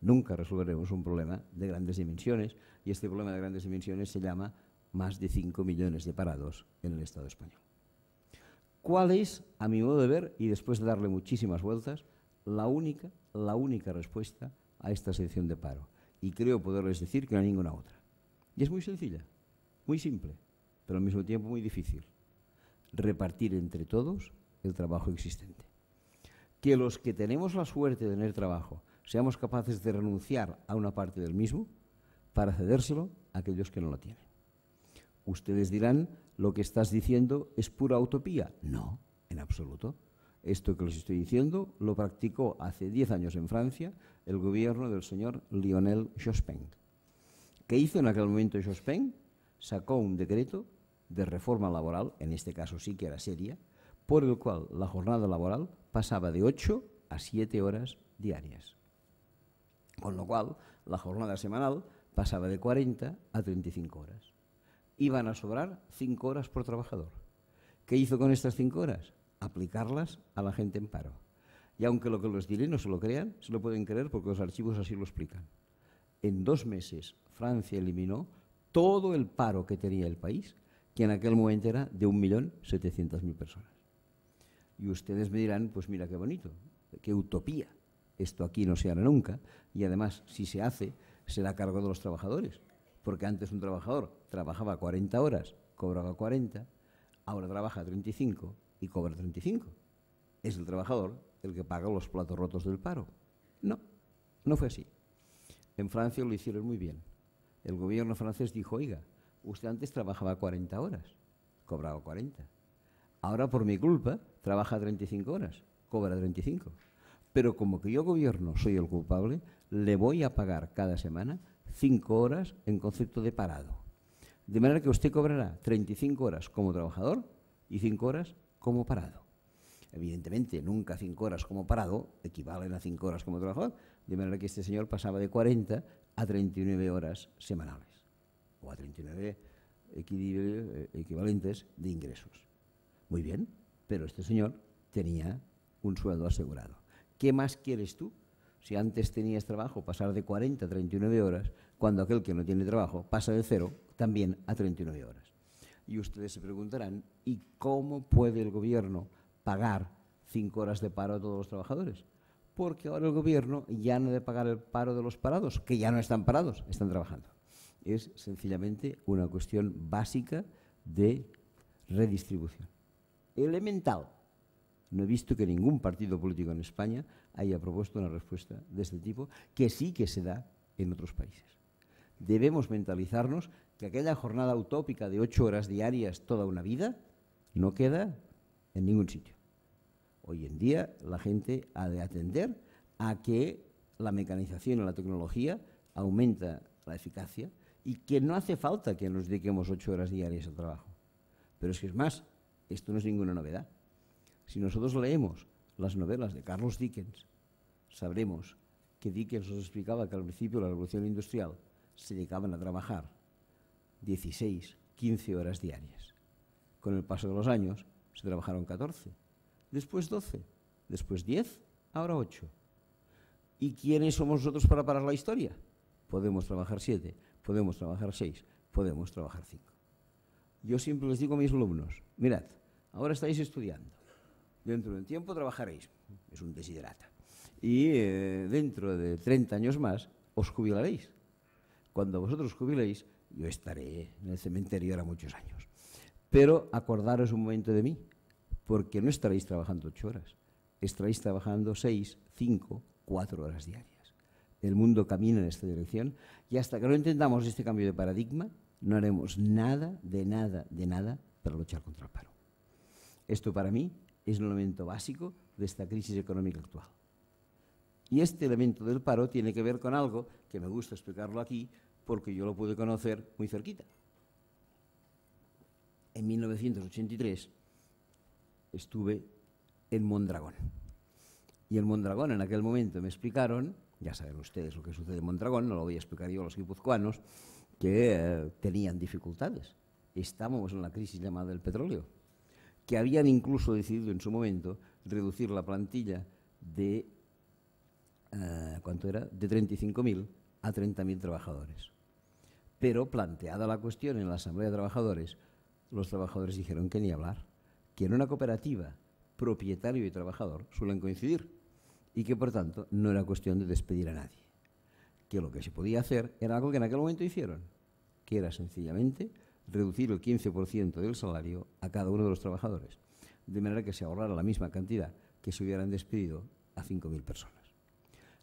Nunca resolveremos un problema de grandes dimensiones, y este problema de grandes dimensiones se llama más de 5 millones de parados en el Estado español. ¿Cuál es, a mi modo de ver, y después de darle muchísimas vueltas, la única respuesta a esta sección de paro? Y creo poderles decir que no hay ninguna otra. Y es muy sencilla, muy simple, pero al mismo tiempo muy difícil. Repartir entre todos el trabajo existente. Que los que tenemos la suerte de tener trabajo seamos capaces de renunciar a una parte del mismo para cedérselo a aquellos que no lo tienen. Ustedes dirán, lo que estás diciendo es pura utopía. No, en absoluto. Esto que les estoy diciendo lo practicó hace 10 años en Francia el gobierno del señor Lionel Jospin. ¿Qué hizo en aquel momento Jospin? Sacó un decreto de reforma laboral, en este caso sí que era seria, por el cual la jornada laboral pasaba de 8 a 7 horas diarias. Con lo cual, la jornada semanal pasaba de 40 a 35 horas. Iban a sobrar 5 horas por trabajador. ¿Qué hizo con estas 5 horas? Aplicarlas a la gente en paro. Y aunque lo que les diré no se lo crean, se lo pueden creer porque los archivos así lo explican. En 2 meses, Francia eliminó todo el paro que tenía el país, que en aquel momento era de 1.700.000 personas. Y ustedes me dirán, pues mira qué bonito, qué utopía. Esto aquí no se hará nunca, y además, si se hace, será a cargo de los trabajadores. Porque antes un trabajador trabajaba 40 horas, cobraba 40, ahora trabaja 35 y cobra 35. ¿Es el trabajador el que paga los platos rotos del paro? No, no fue así. En Francia lo hicieron muy bien. El gobierno francés dijo, oiga, usted antes trabajaba 40 horas, cobraba 40. Ahora por mi culpa trabaja 35 horas, cobra 35. Pero como que yo gobierno soy el culpable, le voy a pagar cada semana 5 horas en concepto de parado. De manera que usted cobrará 35 horas como trabajador y 5 horas como parado. Evidentemente, nunca 5 horas como parado equivalen a 5 horas como trabajador, de manera que este señor pasaba de 40 a 39 horas semanales, o a 39 equivalentes de ingresos. Muy bien, pero este señor tenía un sueldo asegurado. ¿Qué más quieres tú? Si antes tenías trabajo, pasar de 40 a 39 horas, cuando aquel que no tiene trabajo pasa de 0 también a 39 horas. Y ustedes se preguntarán, ¿y cómo puede el gobierno pagar 5 horas de paro a todos los trabajadores? Porque ahora el gobierno ya no debe pagar el paro de los parados, que ya no están parados, están trabajando. Es sencillamente una cuestión básica de redistribución. Elemental. No he visto que ningún partido político en España haya propuesto una respuesta de este tipo, que sí que se da en otros países. Debemos mentalizarnos que aquella jornada utópica de 8 horas diarias toda una vida no queda en ningún sitio. Hoy en día la gente ha de atender a que la mecanización y la tecnología aumenta la eficacia y que no hace falta que nos dediquemos 8 horas diarias al trabajo. Pero es que es más, esto no es ninguna novedad. Si nosotros leemos las novelas de Charles Dickens, sabremos que Dickens nos explicaba que al principio de la Revolución Industrial se dedicaban a trabajar 16, 15 horas diarias. Con el paso de los años se trabajaron 14, después 12, después 10, ahora 8. ¿Y quiénes somos nosotros para parar la historia? Podemos trabajar 7, podemos trabajar 6, podemos trabajar 5. Yo siempre les digo a mis alumnos, mirad, ahora estáis estudiando, dentro de un tiempo trabajaréis, es un desiderata, y dentro de 30 años más os jubilaréis. Cuando vosotros jubiléis, yo estaré en el cementerio ahora muchos años. Pero acordaros un momento de mí, porque no estaréis trabajando 8 horas, estaréis trabajando 6, 5, 4 horas diarias. El mundo camina en esta dirección y hasta que no entendamos este cambio de paradigma, no haremos nada, de nada, de nada para luchar contra el paro. Esto para mí es un elemento básico de esta crisis económica actual. Y este elemento del paro tiene que ver con algo que me gusta explicarlo aquí, porque yo lo pude conocer muy cerquita. En 1983 estuve en Mondragón. Y en Mondragón, en aquel momento, me explicaron, ya saben ustedes lo que sucede en Mondragón, no lo voy a explicar yo a los guipuzcoanos, que tenían dificultades. Estábamos en la crisis llamada del petróleo, que habían incluso decidido en su momento reducir la plantilla de, ¿cuánto era?, de 35.000 a 30.000 trabajadores. Pero planteada la cuestión en la Asamblea de Trabajadores, los trabajadores dijeron que ni hablar, que en una cooperativa propietario y trabajador suelen coincidir y que, por tanto, no era cuestión de despedir a nadie. Que lo que se podía hacer era algo que en aquel momento hicieron, que era sencillamente reducir el 15% del salario a cada uno de los trabajadores, de manera que se ahorrara la misma cantidad que se hubieran despedido a 5.000 personas.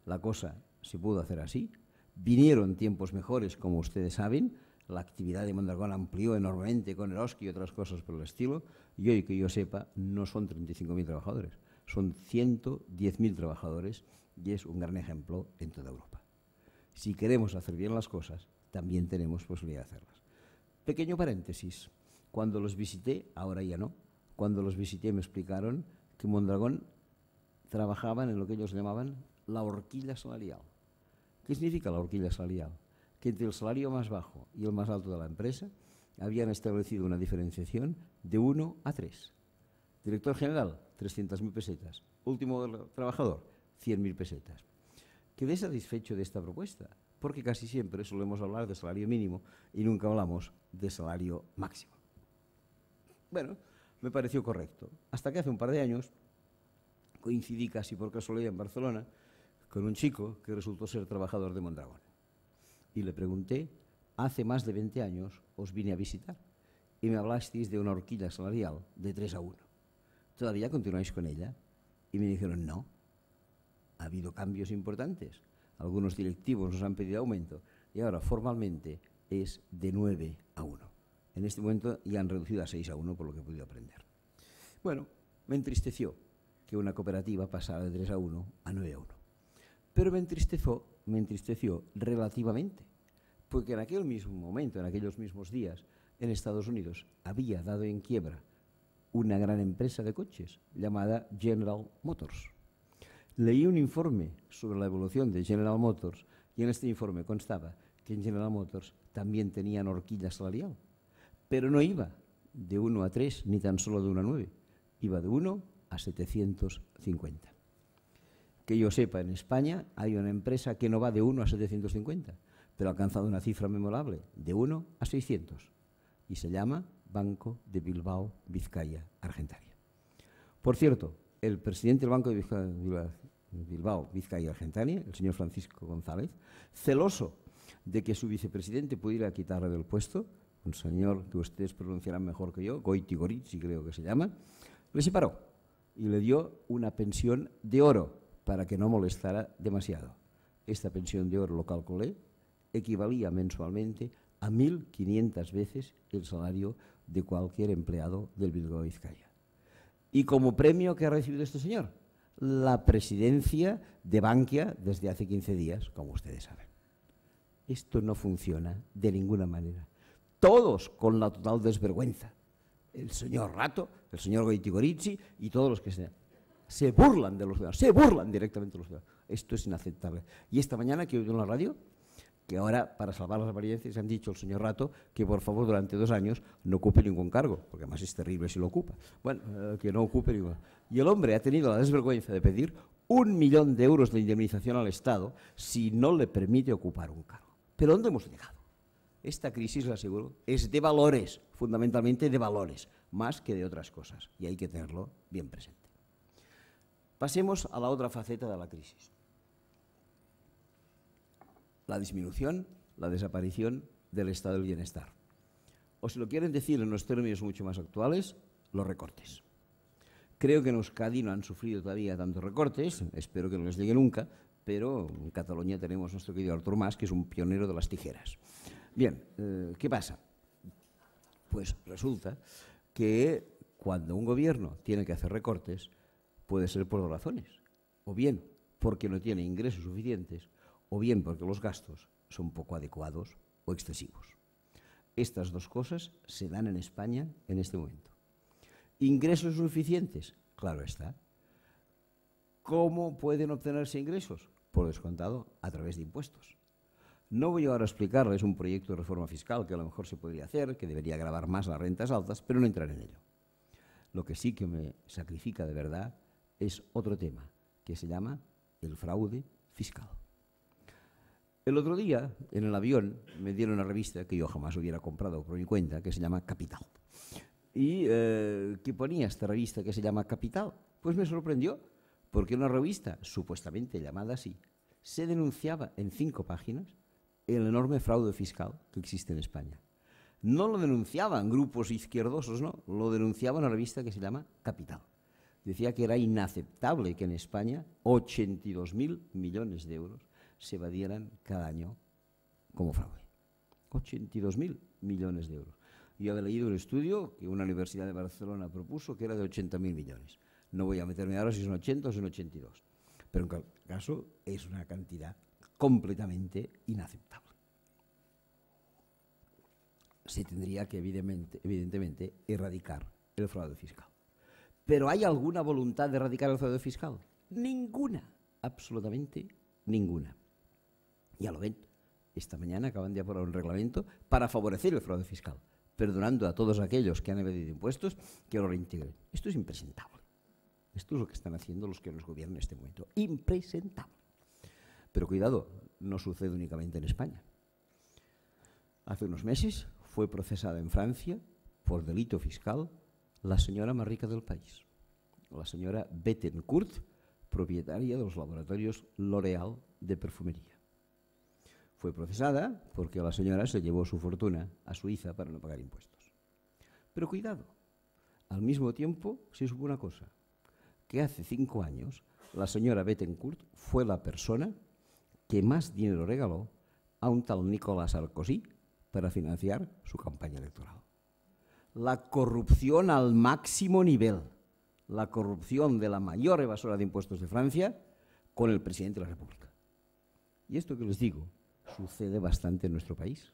La cosa se pudo hacer así. Vinieron tiempos mejores, como ustedes saben. La actividad de Mondragón amplió enormemente con Eroski y otras cosas por el estilo. Y hoy, que yo sepa, no son 35.000 trabajadores, son 110.000 trabajadores y es un gran ejemplo en toda Europa. Si queremos hacer bien las cosas, también tenemos posibilidad de hacerlas. Pequeño paréntesis. Cuando los visité, ahora ya no, cuando los visité me explicaron que Mondragón trabajaban en lo que ellos llamaban la horquilla salarial. ¿Qué significa la horquilla salarial? Que entre el salario más bajo y el más alto de la empresa habían establecido una diferenciación de 1 a 3. Director general, 300.000 pesetas. Último trabajador, 100.000 pesetas. Quedé satisfecho de esta propuesta, porque casi siempre solemos hablar de salario mínimo y nunca hablamos de salario máximo. Bueno, me pareció correcto, hasta que hace un par de años coincidí casi por casualidad en Barcelona con un chico que resultó ser trabajador de Mondragón. Y le pregunté, hace más de 20 años os vine a visitar y me hablasteis de una horquilla salarial de 3 a 1. ¿Todavía continuáis con ella? Y me dijeron, no, ha habido cambios importantes. Algunos directivos nos han pedido aumento y ahora formalmente es de 9 a 1. En este momento ya han reducido a 6 a 1 por lo que he podido aprender. Bueno, me entristeció que una cooperativa pasara de 3 a 1 a 9 a 1. Pero me entristeció relativamente, porque en aquel mismo momento, en aquellos mismos días, en Estados Unidos había dado en quiebra una gran empresa de coches llamada General Motors. Leí un informe sobre la evolución de General Motors y en este informe constaba que en General Motors también tenían horquilla salarial, pero no iba de 1 a 3 ni tan solo de 1 a 9, iba de 1 a 750. Que yo sepa, en España hay una empresa que no va de 1 a 750, pero ha alcanzado una cifra memorable, de 1 a 600, y se llama Banco de Bilbao Vizcaya Argentaria. Por cierto, el presidente del Banco de Bilbao Vizcaya Argentaria, el señor Francisco González, celoso de que su vicepresidente pudiera quitarle del puesto, un señor que ustedes pronunciarán mejor que yo, Goiti-Goritzi creo que se llama, le separó y le dio una pensión de oro para que no molestara demasiado. Esta pensión de oro, lo calculé, equivalía mensualmente a 1.500 veces el salario de cualquier empleado del Bilbao Vizcaya. Y como premio, ¿qué ha recibido este señor? La presidencia de Bankia desde hace 15 días, como ustedes saben. Esto no funciona de ninguna manera. Todos con la total desvergüenza. El señor Rato, el señor Goiti-Goritzi y todos los que sean. Se burlan de los ciudadanos, se burlan directamente de los ciudadanos. Esto es inaceptable. Y esta mañana que he oído en la radio que ahora, para salvar las apariencias, han dicho al señor Rato que por favor durante 2 años no ocupe ningún cargo, porque además es terrible si lo ocupa. Bueno, que no ocupe ningún. Y el hombre ha tenido la desvergüenza de pedir 1 millón de euros de indemnización al Estado si no le permite ocupar un cargo. ¿Pero dónde hemos llegado? Esta crisis, le aseguro, es de valores, fundamentalmente de valores, más que de otras cosas, y hay que tenerlo bien presente. Pasemos a la otra faceta de la crisis. La disminución, la desaparición del estado del bienestar. O si lo quieren decir en unos términos mucho más actuales, los recortes. Creo que en Euskadi no han sufrido todavía tantos recortes, espero que no les llegue nunca, pero en Cataluña tenemos nuestro querido Artur Mas, que es un pionero de las tijeras. Bien, ¿qué pasa? Pues resulta que cuando un gobierno tiene que hacer recortes, puede ser por 2 razones. O bien porque no tiene ingresos suficientes, o bien porque los gastos son poco adecuados o excesivos. Estas dos cosas se dan en España en este momento. ¿Ingresos suficientes? Claro está. ¿Cómo pueden obtenerse ingresos? Por descontado, a través de impuestos. No voy ahora a explicarles un proyecto de reforma fiscal que a lo mejor se podría hacer, que debería gravar más las rentas altas, pero no entraré en ello. Lo que sí que me sacrifica de verdad es otro tema, que se llama el fraude fiscal. El otro día, en el avión, me dieron una revista que yo jamás hubiera comprado por mi cuenta, que se llama Capital. ¿Y qué ponía esta revista que se llama Capital? Pues me sorprendió, porque en una revista supuestamente llamada así, se denunciaba en 5 páginas el enorme fraude fiscal que existe en España. No lo denunciaban grupos izquierdosos, no, lo denunciaba una revista que se llama Capital. Decía que era inaceptable que en España 82.000 millones de euros se evadieran cada año como fraude. 82.000 millones de euros. Yo había leído un estudio que una universidad de Barcelona propuso que era de 80.000 millones. No voy a meterme ahora si son 80 o son 82. Pero en cualquier caso es una cantidad completamente inaceptable. Se tendría que evidentemente erradicar el fraude fiscal. ¿Pero hay alguna voluntad de erradicar el fraude fiscal? Ninguna, absolutamente ninguna. Ya lo ven, esta mañana acaban de aprobar un reglamento para favorecer el fraude fiscal, perdonando a todos aquellos que han evadido impuestos que lo reintegren. Esto es impresentable. Esto es lo que están haciendo los que nos gobiernan en este momento. Impresentable. Pero cuidado, no sucede únicamente en España. Hace unos meses fue procesada en Francia por delito fiscal la señora más rica del país, la señora Bettencourt, propietaria de los laboratorios L'Oréal de perfumería. Fue procesada porque la señora se llevó su fortuna a Suiza para no pagar impuestos. Pero cuidado, al mismo tiempo se supo una cosa, que hace 5 años la señora Bettencourt fue la persona que más dinero regaló a un tal Nicolas Sarkozy para financiar su campaña electoral. La corrupción al máximo nivel, la corrupción de la mayor evasora de impuestos de Francia con el presidente de la República. Y esto que les digo sucede bastante en nuestro país.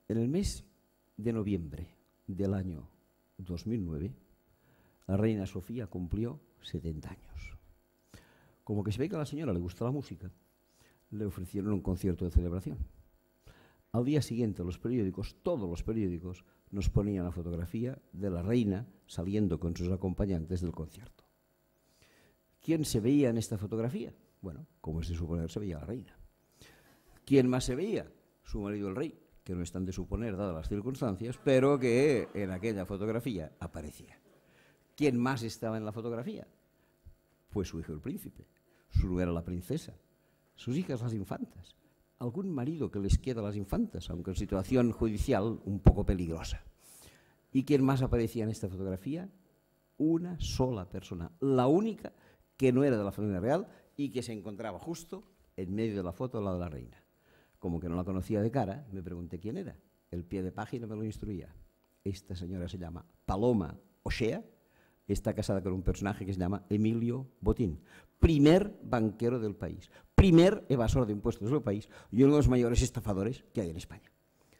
En el mes de noviembre del año 2009, la reina Sofía cumplió 70 años. Como que se ve que a la señora le gusta la música, le ofrecieron un concierto de celebración. Al día siguiente los periódicos, todos los periódicos, nos ponían la fotografía de la reina saliendo con sus acompañantes del concierto. ¿Quién se veía en esta fotografía? Bueno, como es de suponer, se veía la reina. ¿Quién más se veía? Su marido el rey, que no están de suponer dadas las circunstancias, pero que en aquella fotografía aparecía. ¿Quién más estaba en la fotografía? Pues su hijo el príncipe, su nuera la princesa, sus hijas las infantas, algún marido que les queda a las infantas, aunque en situación judicial un poco peligrosa. ¿Y quién más aparecía en esta fotografía? Una sola persona, la única que no era de la familia real y que se encontraba justo en medio de la foto al lado de la reina. Como que no la conocía de cara, me pregunté quién era. El pie de página me lo instruía. Esta señora se llama Paloma O'Shea, está casada con un personaje que se llama Emilio Botín, primer banquero del país, primer evasor de impuestos del país y uno de los mayores estafadores que hay en España.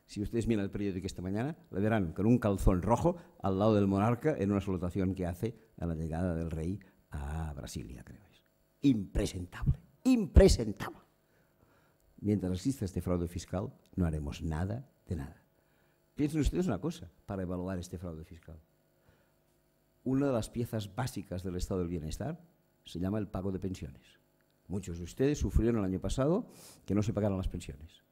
Si ustedes miran el periódico esta mañana, le verán con un calzón rojo al lado del monarca en una salutación que hace a la llegada del rey a Brasilia, creo es. Impresentable, impresentable. Mientras exista este fraude fiscal, no haremos nada de nada. Piensen ustedes una cosa para evaluar este fraude fiscal. Una de las piezas básicas del estado del bienestar se llama el pago de pensiones. Muchos de ustedes sufrieron el año pasado que no se pagaran las pensiones.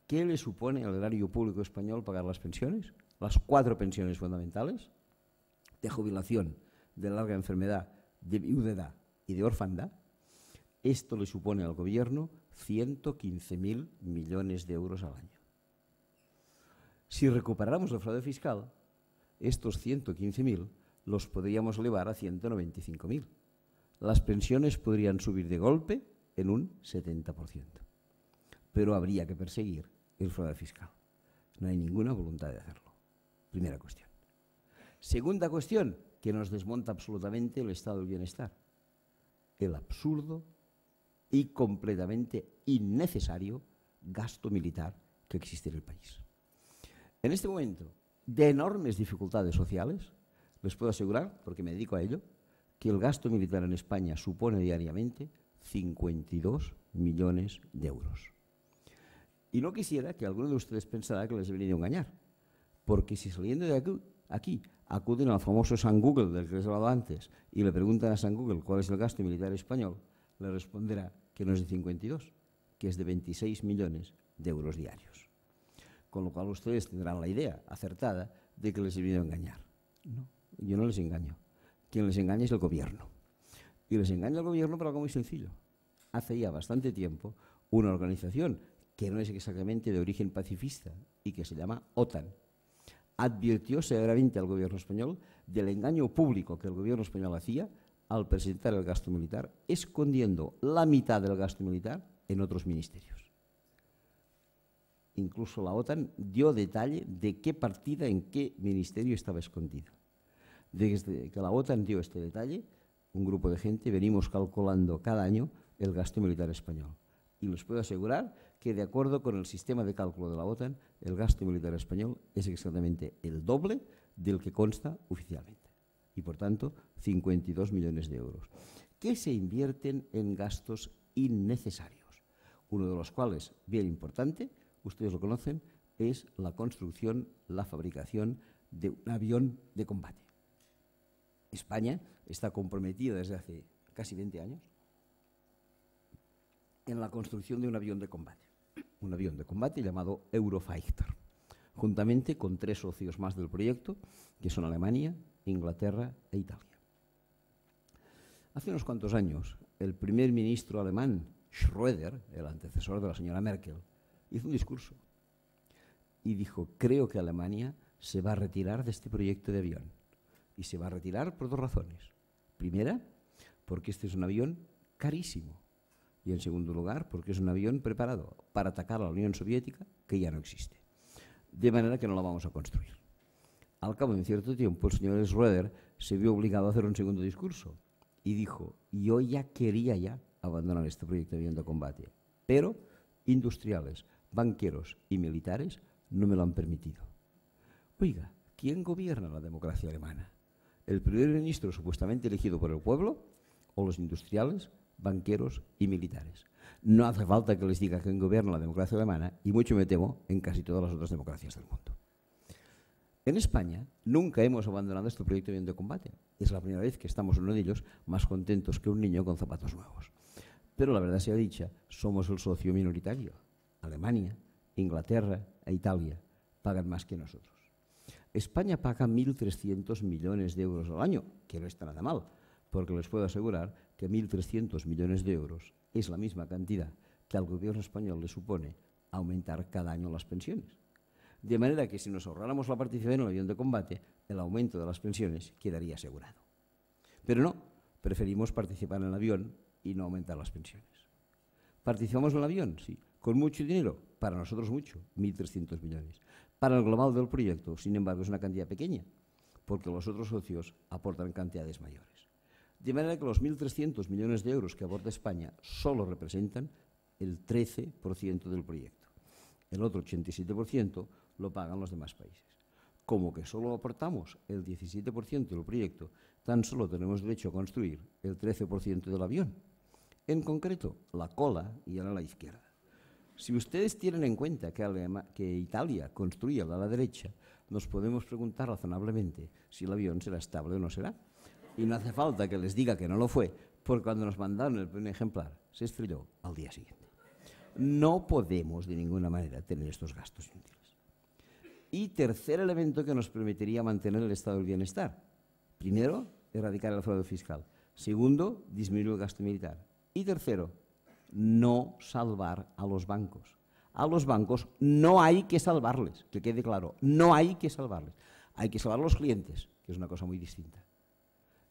¿Qué le supone al erario público español pagar las pensiones? Las 4 pensiones fundamentales de jubilación, de larga enfermedad, de viudedad y de orfandad. Esto le supone al gobierno 115.000 millones de euros al año. Si recuperáramos el fraude fiscal, estos 115.000 los podríamos elevar a 195.000. Las pensiones podrían subir de golpe en un 70%. Pero habría que perseguir el fraude fiscal. No hay ninguna voluntad de hacerlo. Primera cuestión. Segunda cuestión, que nos desmonta absolutamente el estado del bienestar. El absurdo y completamente innecesario gasto militar que existe en el país. En este momento de enormes dificultades sociales, les puedo asegurar, porque me dedico a ello, que el gasto militar en España supone diariamente 52 millones de euros. Y no quisiera que alguno de ustedes pensara que les he venido a engañar, porque si saliendo de aquí acuden al famoso San Google del que les he hablado antes y le preguntan a San Google cuál es el gasto militar español, le responderá que no es de 52, que es de 26 millones de euros diarios. Con lo cual ustedes tendrán la idea acertada de que les he venido a engañar. No, yo no les engaño. Quien les engaña es el gobierno. Y les engaña el gobierno por algo muy sencillo. Hace ya bastante tiempo una organización que no es exactamente de origen pacifista y que se llama OTAN, advirtió severamente al gobierno español del engaño público que el gobierno español hacía al presentar el gasto militar, escondiendo la mitad del gasto militar en otros ministerios. Incluso la OTAN dio detalle de qué partida en qué ministerio estaba escondida. Desde que la OTAN dio este detalle, un grupo de gente venimos calculando cada año el gasto militar español. Y les puedo asegurar que, de acuerdo con el sistema de cálculo de la OTAN, el gasto militar español es exactamente el doble del que consta oficialmente. Y, por tanto, 52 millones de euros, que se invierten en gastos innecesarios. Uno de los cuales, bien importante, ustedes lo conocen, es la construcción, la fabricación de un avión de combate. España está comprometida desde hace casi 20 años en la construcción de un avión de combate llamado Eurofighter, juntamente con 3 socios más del proyecto, que son Alemania, Inglaterra e Italia. Hace unos cuantos años, el primer ministro alemán, Schröder, el antecesor de la señora Merkel, hizo un discurso y dijo: creo que Alemania se va a retirar de este proyecto de avión. Y se va a retirar por 2 razones. Primera, porque este es un avión carísimo. Y en segundo lugar, porque es un avión preparado para atacar a la Unión Soviética, que ya no existe. De manera que no la vamos a construir. Al cabo de un cierto tiempo, el señor Schröder se vio obligado a hacer un segundo discurso y dijo: yo ya quería abandonar este proyecto de avión de combate, pero industriales, banqueros y militares no me lo han permitido. Oiga, ¿quién gobierna la democracia alemana? ¿El primer ministro supuestamente elegido por el pueblo o los industriales, banqueros y militares? No hace falta que les diga quién gobierna la democracia alemana, y mucho me temo en casi todas las otras democracias del mundo. En España nunca hemos abandonado este proyecto de avión de combate. Es la primera vez que estamos en uno de ellos más contentos que un niño con zapatos nuevos. Pero la verdad sea dicha, somos el socio minoritario. Alemania, Inglaterra e Italia pagan más que nosotros. España paga 1.300 millones de euros al año, que no está nada mal, porque les puedo asegurar que 1.300 millones de euros es la misma cantidad que al gobierno español le supone aumentar cada año las pensiones. De manera que si nos ahorráramos la participación en el avión de combate, el aumento de las pensiones quedaría asegurado. Pero no, preferimos participar en el avión y no aumentar las pensiones. ¿Participamos en el avión? Sí. ¿Con mucho dinero? Para nosotros mucho, 1.300 millones. Para el global del proyecto, sin embargo, es una cantidad pequeña, porque los otros socios aportan cantidades mayores. De manera que los 1.300 millones de euros que aporta España solo representan el 13% del proyecto. El otro 87% lo pagan los demás países. Como que solo aportamos el 17% del proyecto, tan solo tenemos derecho a construir el 13% del avión. En concreto, la cola y el ala izquierda. Si ustedes tienen en cuenta que Italia construye el ala derecha, nos podemos preguntar razonablemente si el avión será estable o no será. Y no hace falta que les diga que no lo fue, porque cuando nos mandaron el primer ejemplar, se estrelló al día siguiente. No podemos de ninguna manera tener estos gastos inútiles. Y tercer elemento que nos permitiría mantener el estado del bienestar. Primero, erradicar el fraude fiscal. Segundo, disminuir el gasto militar. Y tercero, no salvar a los bancos. A los bancos no hay que salvarles, que quede claro, no hay que salvarles. Hay que salvar a los clientes, que es una cosa muy distinta.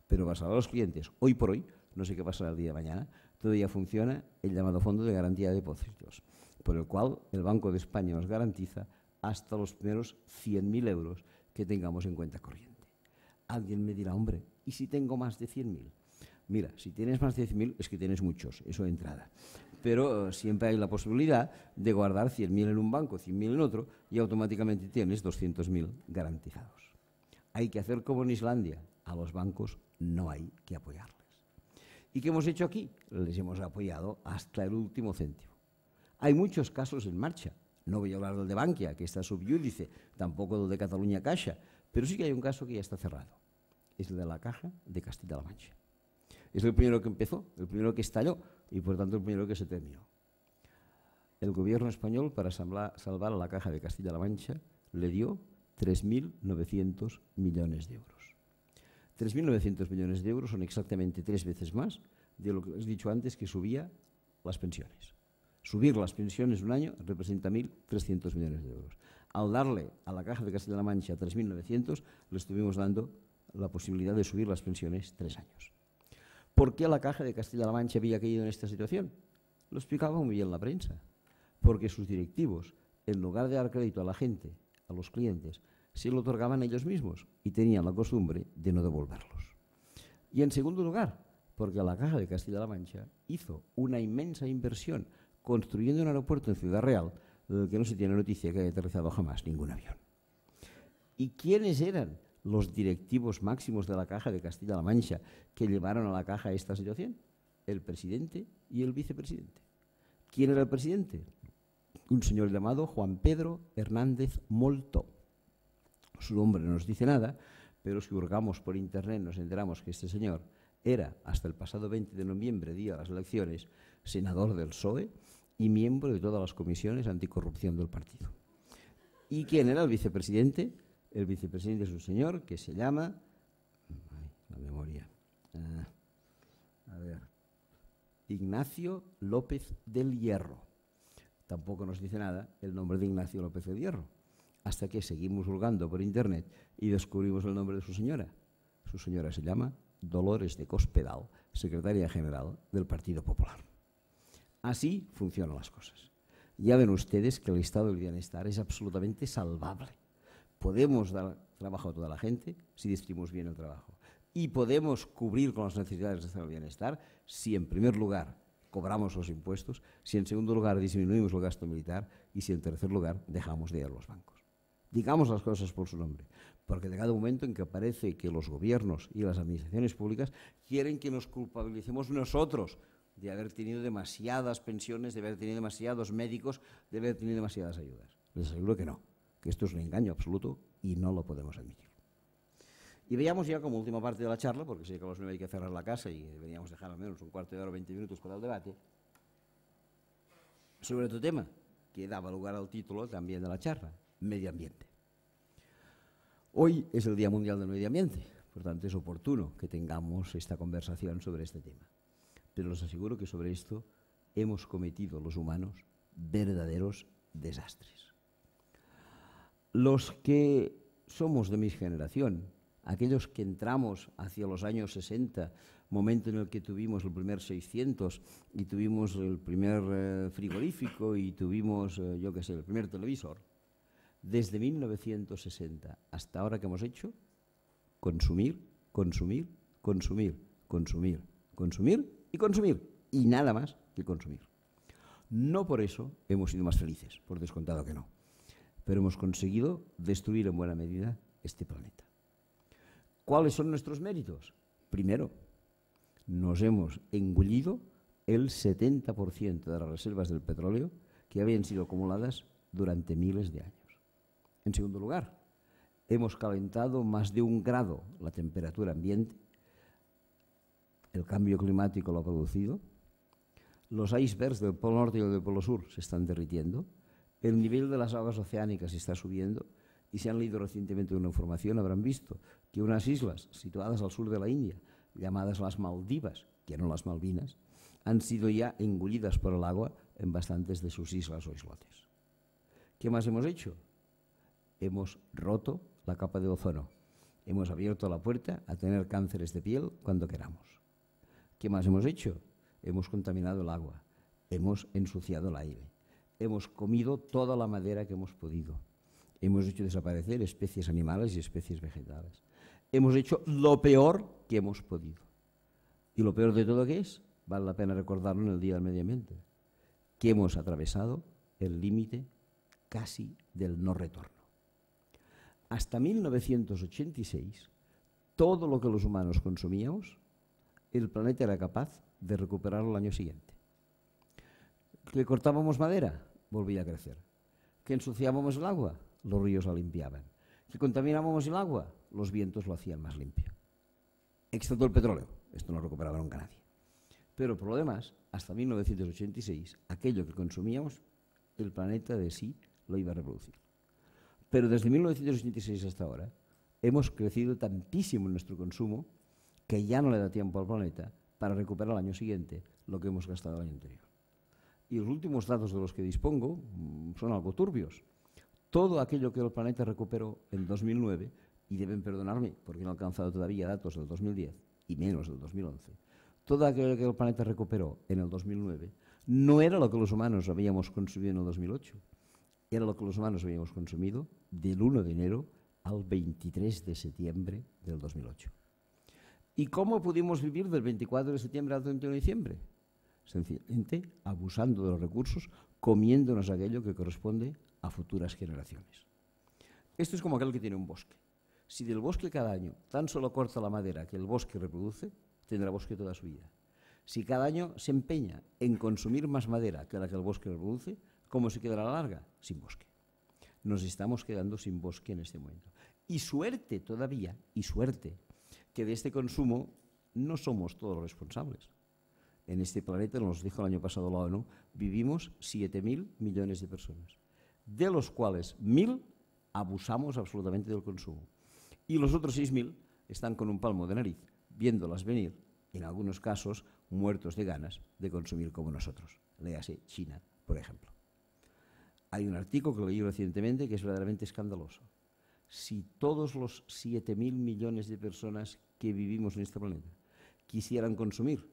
Pero para salvar a los clientes, hoy por hoy, no sé qué pasará el día de mañana, todavía funciona el llamado Fondo de Garantía de Depósitos, por el cual el Banco de España nos garantiza hasta los primeros 100.000 euros que tengamos en cuenta corriente. Alguien me dirá: hombre, ¿y si tengo más de 100.000? Mira, si tienes más de 100.000 es que tienes muchos, eso de entrada. pero siempre hay la posibilidad de guardar 100.000 en un banco, 100.000 en otro, y automáticamente tienes 200.000 garantizados. Hay que hacer como en Islandia, a los bancos no hay que apoyarles. ¿Y qué hemos hecho aquí? Les hemos apoyado hasta el último céntimo. Hay muchos casos en marcha. No voy a hablar del de Bankia, que está sub iudice, tampoco del de Cataluña Caixa, pero sí que hay un caso que ya está cerrado. Es el de la Caja de Castilla-La Mancha. Es el primero que empezó, el primero que estalló y, por tanto, el primero que se terminó. El gobierno español, para salvar a la Caja de Castilla-La Mancha, le dio 3.900 millones de euros. 3.900 millones de euros son exactamente 3 veces más de lo que os he dicho antes que subía las pensiones. Subir las pensiones un año representa 1.300 millones de euros. Al darle a la Caja de Castilla-La Mancha 3.900, le estuvimos dando la posibilidad de subir las pensiones 3 años. ¿Por qué la Caja de Castilla-La Mancha había caído en esta situación? Lo explicaba muy bien la prensa. Porque sus directivos, en lugar de dar crédito a la gente, a los clientes, se lo otorgaban ellos mismos y tenían la costumbre de no devolverlos. Y en segundo lugar, porque la Caja de Castilla-La Mancha hizo una inmensa inversión construyendo un aeropuerto en Ciudad Real, del que no se tiene noticia que haya aterrizado jamás ningún avión. ¿Y quiénes eran los directivos máximos de la Caja de Castilla-La Mancha que llevaron a la Caja a esta situación? El presidente y el vicepresidente. ¿Quién era el presidente? Un señor llamado Juan Pedro Hernández Moltó. Su nombre no nos dice nada, pero si hurgamos por internet nos enteramos que este señor era, hasta el pasado 20 de noviembre, día de las elecciones, senador del PSOE y miembro de todas las comisiones anticorrupción del partido. ¿Y quién era el vicepresidente? El vicepresidente es un señor que se llama... la memoria. Ignacio López del Hierro. Tampoco nos dice nada el nombre de Ignacio López del Hierro, hasta que seguimos hurgando por internet y descubrimos el nombre de su señora. Su señora se llama Dolores de Cospedal, secretaria general del Partido Popular. Así funcionan las cosas. Ya ven ustedes que el estado del bienestar es absolutamente salvable. Podemos dar trabajo a toda la gente si distribuimos bien el trabajo. Y podemos cubrir con las necesidades del estado del bienestar si, en primer lugar, cobramos los impuestos, si, en segundo lugar, disminuimos el gasto militar y si, en tercer lugar, dejamos de ir a los bancos. Digamos las cosas por su nombre, porque de cada momento en que parece que los gobiernos y las administraciones públicas quieren que nos culpabilicemos nosotros de haber tenido demasiadas pensiones, de haber tenido demasiados médicos, de haber tenido demasiadas ayudas. Les aseguro que no, que esto es un engaño absoluto y no lo podemos admitir. Y veamos ya como última parte de la charla, porque sé que a las 9 hay que cerrar la casa y deberíamos dejar al menos un cuarto de hora o 20 minutos para el debate, sobre otro tema que daba lugar al título también de la charla: medio ambiente. Hoy es el Día Mundial del Medio Ambiente, por tanto es oportuno que tengamos esta conversación sobre este tema. Pero les aseguro que sobre esto hemos cometido los humanos verdaderos desastres. Los que somos de mi generación, aquellos que entramos hacia los años 60, momento en el que tuvimos el primer 600 y tuvimos el primer frigorífico y tuvimos, yo qué sé, el primer televisor, desde 1960 hasta ahora, ¿qué hemos hecho? Consumir, consumir, consumir, consumir, consumir y consumir, y nada más que consumir. No por eso hemos sido más felices, por descontado que no, pero hemos conseguido destruir en buena medida este planeta. ¿Cuáles son nuestros méritos? Primero, nos hemos engullido el 70% de las reservas del petróleo que habían sido acumuladas durante miles de años. En segundo lugar, hemos calentado más de 1 grado la temperatura ambiente. El cambio climático lo ha producido. Los icebergs del Polo Norte y del Polo Sur se están derritiendo. El nivel de las aguas oceánicas está subiendo. Y si han leído recientemente una información, habrán visto que unas islas situadas al sur de la India, llamadas las Maldivas, que no las Malvinas, han sido ya engullidas por el agua en bastantes de sus islas o islotes. ¿Qué más hemos hecho? Hemos roto la capa de ozono. Hemos abierto la puerta a tener cánceres de piel cuando queramos. ¿Qué más hemos hecho? Hemos contaminado el agua. Hemos ensuciado el aire. Hemos comido toda la madera que hemos podido. Hemos hecho desaparecer especies animales y especies vegetales. Hemos hecho lo peor que hemos podido. ¿Y lo peor de todo qué es? Vale la pena recordarlo en el Día del Medio Ambiente. que hemos atravesado el límite casi del no retorno. Hasta 1986, todo lo que los humanos consumíamos, el planeta era capaz de recuperarlo el año siguiente. ¿Que cortábamos madera? Volvía a crecer. ¿Que ensuciábamos el agua? Los ríos la limpiaban. ¿Que contaminábamos el agua? Los vientos lo hacían más limpio. Excepto el petróleo. Esto no recuperaba nunca nadie. Pero por lo demás, hasta 1986, aquello que consumíamos, el planeta de sí lo iba a reproducir. Pero desde 1986 hasta ahora, hemos crecido tantísimo en nuestro consumo que ya no le da tiempo al planeta para recuperar al año siguiente lo que hemos gastado el año anterior. Y los últimos datos de los que dispongo son algo turbios. Todo aquello que el planeta recuperó en 2009, y deben perdonarme porque no he alcanzado todavía datos del 2010 y menos del 2011, todo aquello que el planeta recuperó en el 2009 no era lo que los humanos habíamos consumido en el 2008, era lo que los humanos habíamos consumido del 1 de enero al 23 de septiembre del 2008. ¿Y cómo pudimos vivir del 24 de septiembre al 31 de diciembre? Sencillamente abusando de los recursos, comiéndonos aquello que corresponde a futuras generaciones. Esto es como aquel que tiene un bosque. Si del bosque cada año tan solo corta la madera que el bosque reproduce, tendrá bosque toda su vida. Si cada año se empeña en consumir más madera que la que el bosque reproduce, ¿cómo se quedará a la larga? Sin bosque. Nos estamos quedando sin bosque en este momento. Y suerte todavía, que de este consumo no somos todos los responsables. En este planeta, nos dijo el año pasado la ONU, vivimos 7.000 millones de personas, de los cuales 1.000 abusamos absolutamente del consumo. Y los otros 6.000 están con un palmo de nariz, viéndolas venir, en algunos casos muertos de ganas de consumir como nosotros. Léase China, por ejemplo. Hay un artículo que leí recientemente que es verdaderamente escandaloso. Si todos los 7.000 millones de personas que vivimos en este planeta quisieran consumir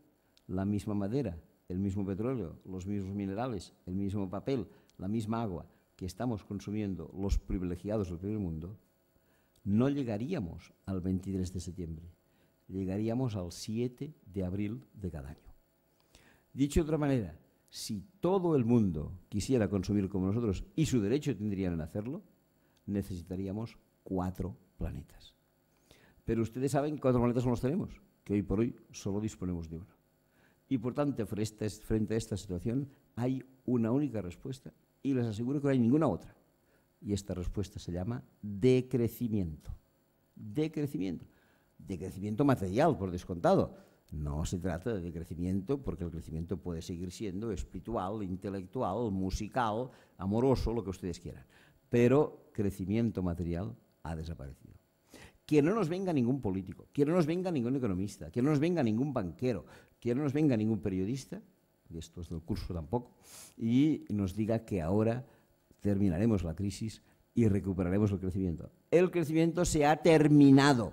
la misma madera, el mismo petróleo, los mismos minerales, el mismo papel, la misma agua que estamos consumiendo los privilegiados del primer mundo, no llegaríamos al 23 de septiembre, llegaríamos al 7 de abril de cada año. Dicho de otra manera, si todo el mundo quisiera consumir como nosotros, y su derecho tendrían en hacerlo, necesitaríamos 4 planetas. Pero ustedes saben que 4 planetas no los tenemos, que hoy por hoy solo disponemos de uno. Y por tanto, frente a esta situación, hay una única respuesta, y les aseguro que no hay ninguna otra. Y esta respuesta se llama decrecimiento. Decrecimiento. Decrecimiento material, por descontado. No se trata de decrecimiento porque el crecimiento puede seguir siendo espiritual, intelectual, musical, amoroso, lo que ustedes quieran. Pero crecimiento material ha desaparecido. Que no nos venga ningún político, que no nos venga ningún economista, que no nos venga ningún banquero, que no nos venga ningún periodista, y esto es del curso tampoco, y nos diga que ahora terminaremos la crisis y recuperaremos el crecimiento. El crecimiento se ha terminado,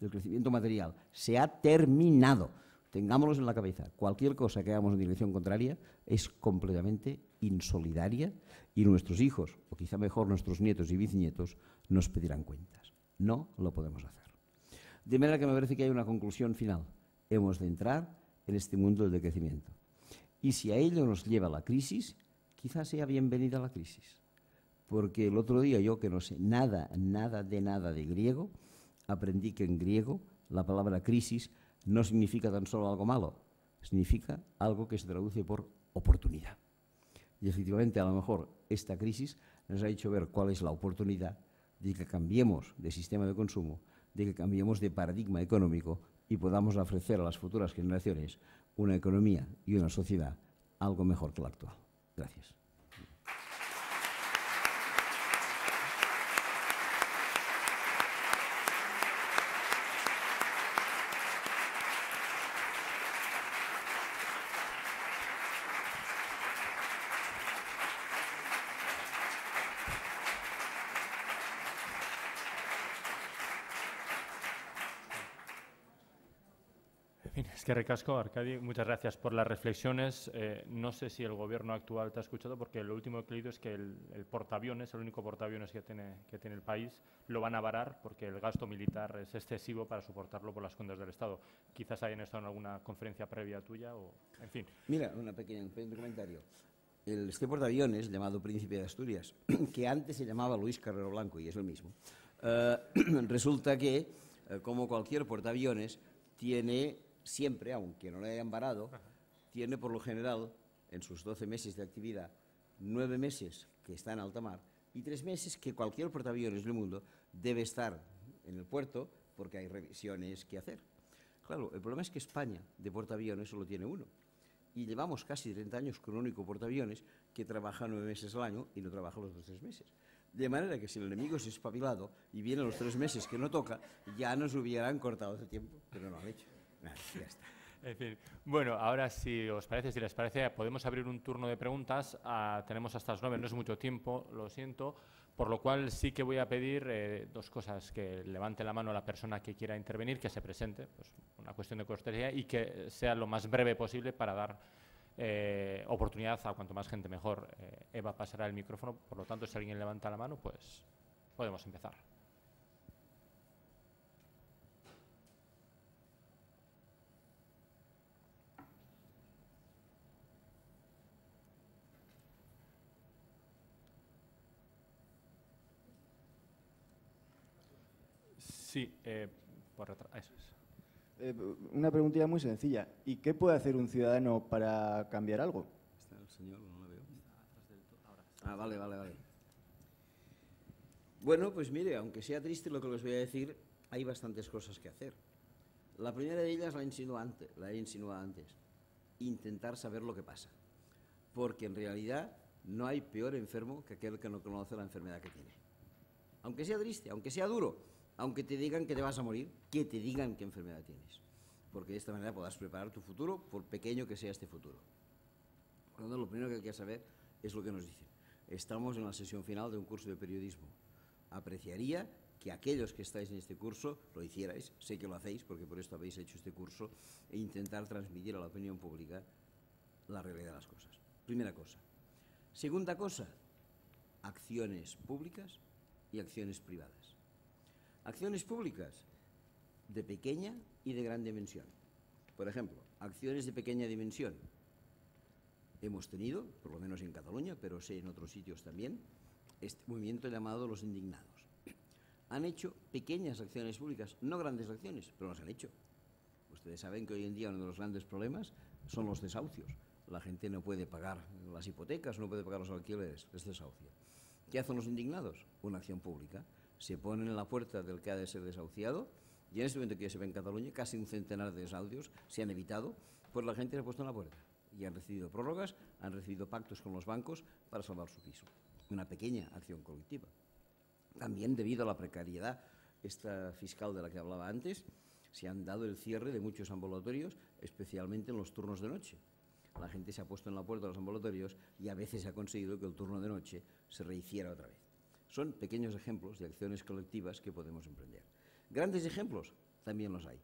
el crecimiento material se ha terminado. Tengámoslo en la cabeza. Cualquier cosa que hagamos en dirección contraria es completamente insolidaria y nuestros hijos, o quizá mejor nuestros nietos y bisnietos, nos pedirán cuentas. No lo podemos hacer. De manera que me parece que hay una conclusión final. Hemos de entrar en este mundo del decrecimiento. Y si a ello nos lleva la crisis, quizás sea bienvenida la crisis. Porque el otro día yo, que no sé nada de griego, aprendí que en griego la palabra crisis no significa tan solo algo malo, significa algo que se traduce por oportunidad. Y efectivamente, a lo mejor, esta crisis nos ha hecho ver cuál es la oportunidad de que cambiemos de sistema de consumo, de que cambiemos de paradigma económico y podamos ofrecer a las futuras generaciones una economía y una sociedad algo mejor que la actual. Gracias.
Es que recasco, Arcadi, muchas gracias por las reflexiones. No sé si el gobierno actual te ha escuchado, porque lo último que he leído es que el portaaviones, el único portaaviones que tiene el país, lo van a varar porque el gasto militar es excesivo para soportarlo por las cuentas del Estado. Quizás hayan estado en alguna conferencia previa tuya o, en fin.
Mira, un pequeño comentario. este portaaviones, llamado Príncipe de Asturias, que antes se llamaba Luis Carrero Blanco, y es el mismo, resulta que, como cualquier portaaviones, tiene siempre, aunque no le hayan varado, tiene por lo general, en sus 12 meses de actividad, 9 meses que está en alta mar y 3 meses que cualquier portaaviones del mundo debe estar en el puerto porque hay revisiones que hacer. Claro, el problema es que España de portaaviones solo tiene uno. Y llevamos casi 30 años con un único portaaviones que trabaja 9 meses al año y no trabaja los 3 meses. De manera que si el enemigo es espabilado y viene los 3 meses que no toca, ya nos hubieran cortado hace tiempo, pero no lo han hecho. Nada, ya está.
En fin, bueno, ahora si os parece, si les parece, podemos abrir un turno de preguntas. Tenemos hasta las 9, no es mucho tiempo, lo siento, por lo cual sí que voy a pedir 2 cosas: que levante la mano a la persona que quiera intervenir, que se presente, pues una cuestión de cortesía, y que sea lo más breve posible para dar oportunidad a cuanto más gente mejor. Eva pasará el micrófono, por lo tanto, si alguien levanta la mano, pues podemos empezar. Sí, por retrás, eso es.
Una preguntilla muy sencilla. ¿Y qué puede hacer un ciudadano para cambiar algo?
¿Está el señor? No lo veo. Ah, vale. Bueno, pues mire, aunque sea triste lo que les voy a decir, hay bastantes cosas que hacer. La primera de ellas la he insinuado antes. Intentar saber lo que pasa. Porque en realidad no hay peor enfermo que aquel que no conoce la enfermedad que tiene. Aunque sea triste, aunque sea duro, aunque te digan que te vas a morir, que te digan qué enfermedad tienes. Porque de esta manera podrás preparar tu futuro, por pequeño que sea este futuro. Por lo tanto, lo primero que hay que saber es lo que nos dicen. Estamos en la sesión final de un curso de periodismo. Apreciaría que aquellos que estáis en este curso lo hicierais, sé que lo hacéis porque por esto habéis hecho este curso, e intentar transmitir a la opinión pública la realidad de las cosas. Primera cosa. Segunda cosa, acciones públicas y acciones privadas. Acciones públicas de pequeña y de gran dimensión. Por ejemplo, acciones de pequeña dimensión. Hemos tenido, por lo menos en Cataluña, pero sé en otros sitios también, este movimiento llamado Los Indignados. Han hecho pequeñas acciones públicas, no grandes acciones, pero las han hecho. Ustedes saben que hoy en día uno de los grandes problemas son los desahucios. La gente no puede pagar las hipotecas, no puede pagar los alquileres, es desahucio. ¿Qué hacen los indignados? Una acción pública. Se ponen en la puerta del que ha de ser desahuciado, y en este momento que se ve en Cataluña, casi un centenar de desahucios se han evitado, pues la gente se ha puesto en la puerta. Y han recibido prórrogas, han recibido pactos con los bancos para salvar su piso. Una pequeña acción colectiva. También, debido a la precariedad esta fiscal de la que hablaba antes, se han dado el cierre de muchos ambulatorios, especialmente en los turnos de noche. La gente se ha puesto en la puerta de los ambulatorios y a veces se ha conseguido que el turno de noche se rehiciera otra vez. Son pequeños ejemplos de acciones colectivas que podemos emprender. Grandes ejemplos también los hay,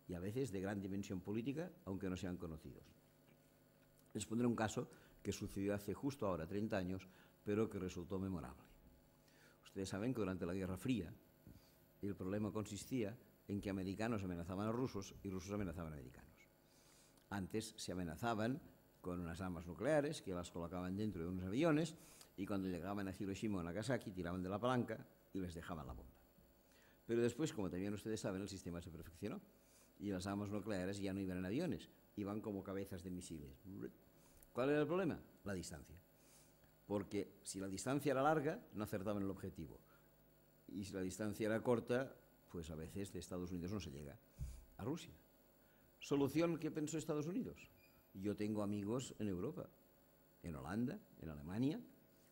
y a veces de gran dimensión política, aunque no sean conocidos. Les pondré un caso que sucedió hace justo ahora 30 años, pero que resultó memorable. Ustedes saben que durante la Guerra Fría el problema consistía en que americanos amenazaban a rusos y rusos amenazaban a americanos. Antes se amenazaban con unas armas nucleares que las colocaban dentro de unos aviones y cuando llegaban a Hiroshima o Nagasaki tiraban de la palanca y les dejaban la bomba. Pero después, como también ustedes saben, el sistema se perfeccionó y las armas nucleares ya no iban en aviones, iban como cabezas de misiles. ¿Cuál era el problema? La distancia. Porque si la distancia era larga, no acertaban el objetivo. Y si la distancia era corta, pues a veces de Estados Unidos no se llega a Rusia. ¿Solución que pensó Estados Unidos? Yo tengo amigos en Europa, en Holanda, en Alemania.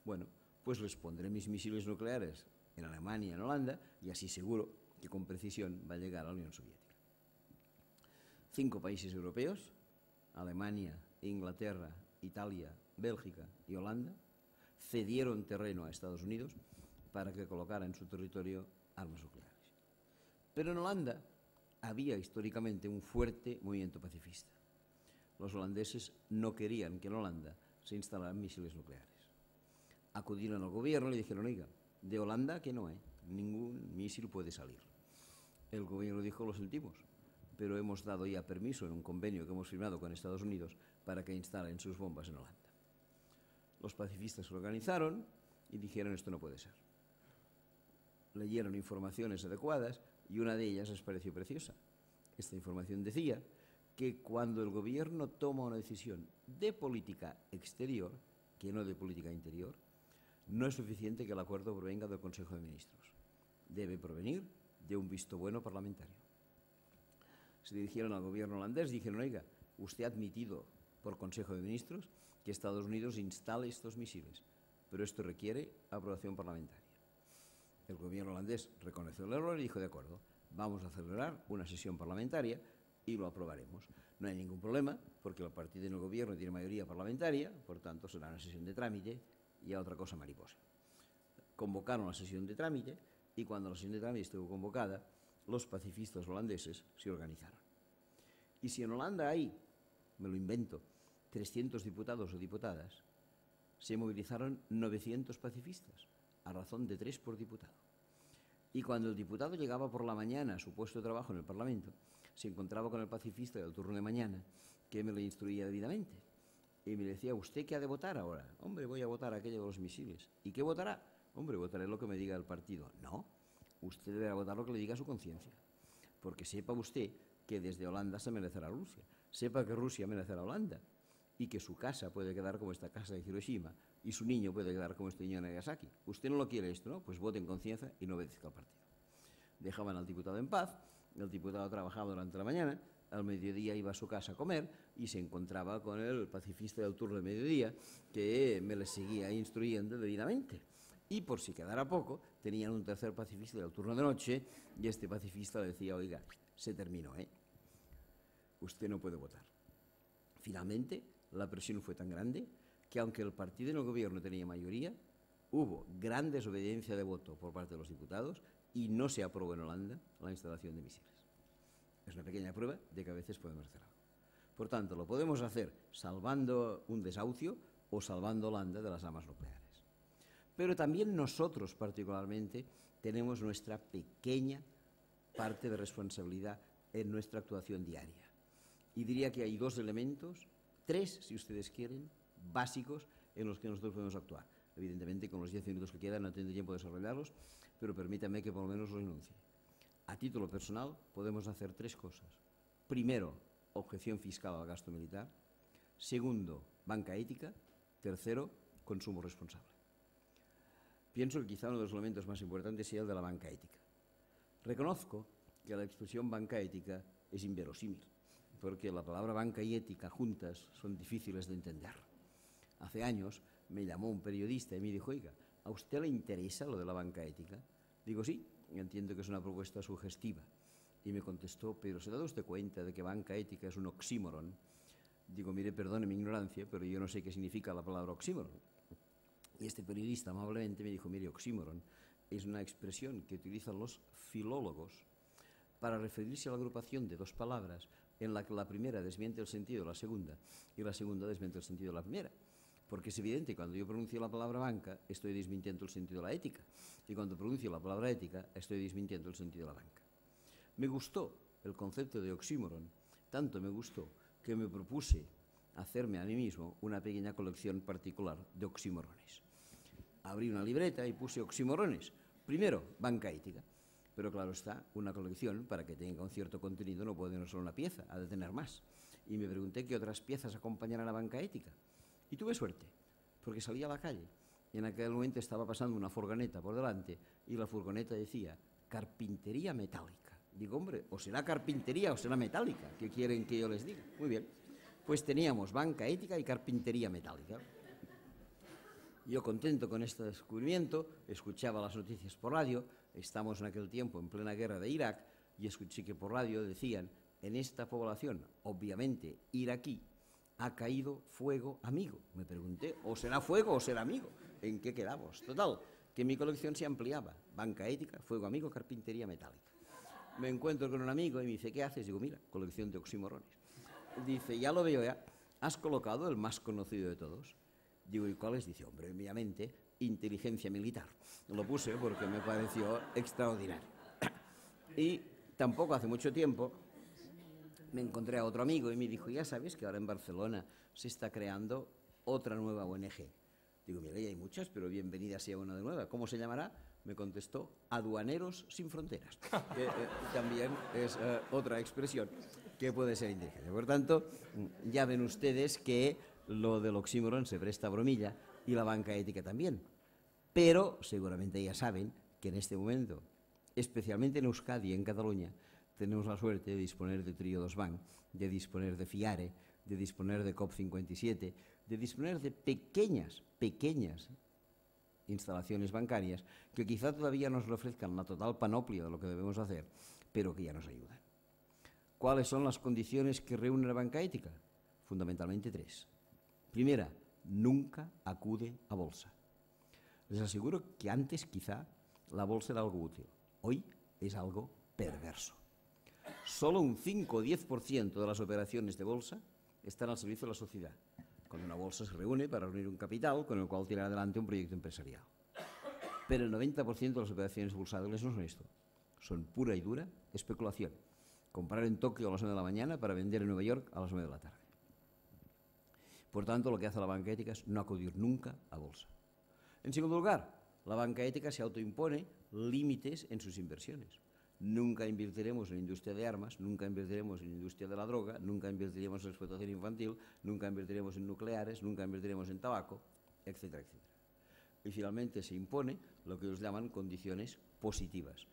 Bueno, pues les pondré mis misiles nucleares en Alemania, en Holanda, y así seguro que con precisión va a llegar a la Unión Soviética. 5 países europeos, Alemania, Inglaterra, Italia, Bélgica y Holanda, cedieron terreno a Estados Unidos para que colocara en su territorio armas nucleares. Pero en Holanda había históricamente un fuerte movimiento pacifista. Los holandeses no querían que en Holanda se instalaran misiles nucleares. Acudieron al gobierno y le dijeron, oiga, de Holanda que no hay, ningún misil puede salir. El gobierno dijo, lo sentimos, pero hemos dado ya permiso en un convenio que hemos firmado con Estados Unidos para que instalen sus bombas en Holanda. Los pacifistas se organizaron y dijeron esto no puede ser. Leyeron informaciones adecuadas y una de ellas les pareció preciosa. Esta información decía que cuando el gobierno toma una decisión de política exterior, que no de política interior, no es suficiente que el acuerdo provenga del Consejo de Ministros. Debe provenir de un visto bueno parlamentario. Se dirigieron al gobierno holandés y dijeron, oiga, usted ha admitido por Consejo de Ministros que Estados Unidos instale estos misiles, pero esto requiere aprobación parlamentaria. El gobierno holandés reconoció el error y dijo, de acuerdo, vamos a celebrar una sesión parlamentaria y lo aprobaremos. No hay ningún problema, porque el partido en el gobierno tiene mayoría parlamentaria, por tanto será una sesión de trámite y a otra cosa mariposa. Convocaron la sesión de trámite y cuando la sesión de trámite estuvo convocada, los pacifistas holandeses se organizaron. Y si en Holanda hay, me lo invento, 300 diputados o diputadas, se movilizaron 900 pacifistas, a razón de 3 por diputado. Y cuando el diputado llegaba por la mañana a su puesto de trabajo en el Parlamento, se encontraba con el pacifista del turno de mañana, que me lo instruía debidamente. Y me decía, ¿usted qué ha de votar ahora? Hombre, voy a votar aquello de los misiles. ¿Y qué votará? Hombre, votaré lo que me diga el partido. No, usted deberá votar lo que le diga su conciencia. Porque sepa usted que desde Holanda se merecerá Rusia. Sepa que Rusia merecerá Holanda. Y que su casa puede quedar como esta casa de Hiroshima y su niño puede quedar como este niño de Nagasaki. Usted no lo quiere esto, ¿no? Pues vote en conciencia y no obedezca al partido. Dejaban al diputado en paz, el diputado trabajaba durante la mañana, al mediodía iba a su casa a comer y se encontraba con el pacifista del turno de mediodía que me le seguía instruyendo debidamente. Y por si quedara poco, tenían un tercer pacifista del turno de noche y este pacifista le decía, oiga, se terminó, usted no puede votar. Finalmente, la presión fue tan grande que aunque el partido en el gobierno tenía mayoría, hubo gran desobediencia de voto por parte de los diputados y no se aprobó en Holanda la instalación de misiles. Es una pequeña prueba de que a veces podemos hacer algo. Por tanto, lo podemos hacer salvando un desahucio o salvando Holanda de las armas nucleares. Pero también nosotros, particularmente, tenemos nuestra pequeña parte de responsabilidad en nuestra actuación diaria. Y diría que hay 2 elementos, 3, si ustedes quieren, básicos en los que nosotros podemos actuar. Evidentemente, con los 10 minutos que quedan no tendré tiempo de desarrollarlos, pero permítanme que por lo menos los enuncie. A título personal, podemos hacer 3 cosas. Primero, objeción fiscal al gasto militar. Segundo, banca ética. Tercero, consumo responsable. Pienso que quizá uno de los elementos más importantes sea el de la banca ética. Reconozco que la expresión banca ética es inverosímil, porque la palabra banca y ética juntas son difíciles de entender. Hace años me llamó un periodista y me dijo, oiga, ¿a usted le interesa lo de la banca ética? Digo, sí, entiendo que es una propuesta sugestiva. Y me contestó, pero ¿se ha dado usted cuenta de que banca ética es un oxímoron? Digo, mire, perdone mi ignorancia, pero yo no sé qué significa la palabra oxímoron. Y este periodista amablemente me dijo, mire, oxímoron es una expresión que utilizan los filólogos para referirse a la agrupación de 2 palabras en la que la primera desmiente el sentido de la segunda y la segunda desmiente el sentido de la primera. Porque es evidente que cuando yo pronuncio la palabra banca, estoy desmintiendo el sentido de la ética. Y cuando pronuncio la palabra ética, estoy desmintiendo el sentido de la banca. Me gustó el concepto de oxímoron, tanto me gustó que me propuse hacerme a mí mismo una pequeña colección particular de oxímorones. Abrí una libreta y puse oxímorones. Primero, banca ética. Pero claro está, una colección, para que tenga un cierto contenido, no puede tener solo una pieza, ha de tener más. Y me pregunté qué otras piezas acompañan a la banca ética. Y tuve suerte, porque salí a la calle. Y en aquel momento estaba pasando una furgoneta por delante y la furgoneta decía carpintería metálica. Digo, hombre, o será carpintería o será metálica. ¿Qué quieren que yo les diga? Muy bien. Pues teníamos banca ética y carpintería metálica. Yo contento con este descubrimiento, escuchaba las noticias por radio, estamos en aquel tiempo en plena guerra de Irak, y escuché que por radio decían, en esta población, obviamente iraquí, ha caído fuego amigo. Me pregunté, o será fuego o será amigo. ¿En qué quedamos? Total, que mi colección se ampliaba. Banca ética, fuego amigo, carpintería metálica. Me encuentro con un amigo y me dice, ¿qué haces? Digo, mira, colección de oxímorones. Dice, ya lo veo ya, has colocado el más conocido de todos. Digo, ¿y cuál es? Dice, hombre, obviamente, inteligencia militar. Lo puse porque me pareció extraordinario. Y tampoco hace mucho tiempo me encontré a otro amigo y me dijo, ya sabes que ahora en Barcelona se está creando otra nueva ONG. Digo, mira, ya hay muchas, pero bienvenida sea una de nueva. ¿Cómo se llamará? Me contestó, Aduaneros sin Fronteras. Que también es otra expresión que puede ser inteligente. Por tanto, ya ven ustedes que lo del oxímoron se presta a bromilla y la banca ética también. Pero seguramente ya saben que en este momento, especialmente en Euskadi y en Cataluña, tenemos la suerte de disponer de Triodos Bank, de disponer de FIARE, de disponer de COP57, de disponer de pequeñas instalaciones bancarias que quizá todavía nos ofrezcan la total panoplia de lo que debemos hacer, pero que ya nos ayudan. ¿Cuáles son las condiciones que reúne la banca ética? Fundamentalmente 3. Primera, nunca acude a bolsa. Les aseguro que antes quizá la bolsa era algo útil, hoy es algo perverso. Solo un 5 o 10% de las operaciones de bolsa están al servicio de la sociedad, cuando una bolsa se reúne para reunir un capital con el cual tirar adelante un proyecto empresarial. Pero el 90% de las operaciones bursátiles no son esto, son pura y dura especulación. Comprar en Tokio a las 9 de la mañana para vender en Nueva York a las 9 de la tarde. Por tanto, lo que hace la banca ética es no acudir nunca a bolsa. En segundo lugar, la banca ética se autoimpone límites en sus inversiones. Nunca invertiremos en industria de armas, nunca invertiremos en industria de la droga, nunca invertiremos en explotación infantil, nunca invertiremos en nucleares, nunca invertiremos en tabaco, etcétera, etcétera. Y finalmente se impone lo que ellos llaman condiciones positivas.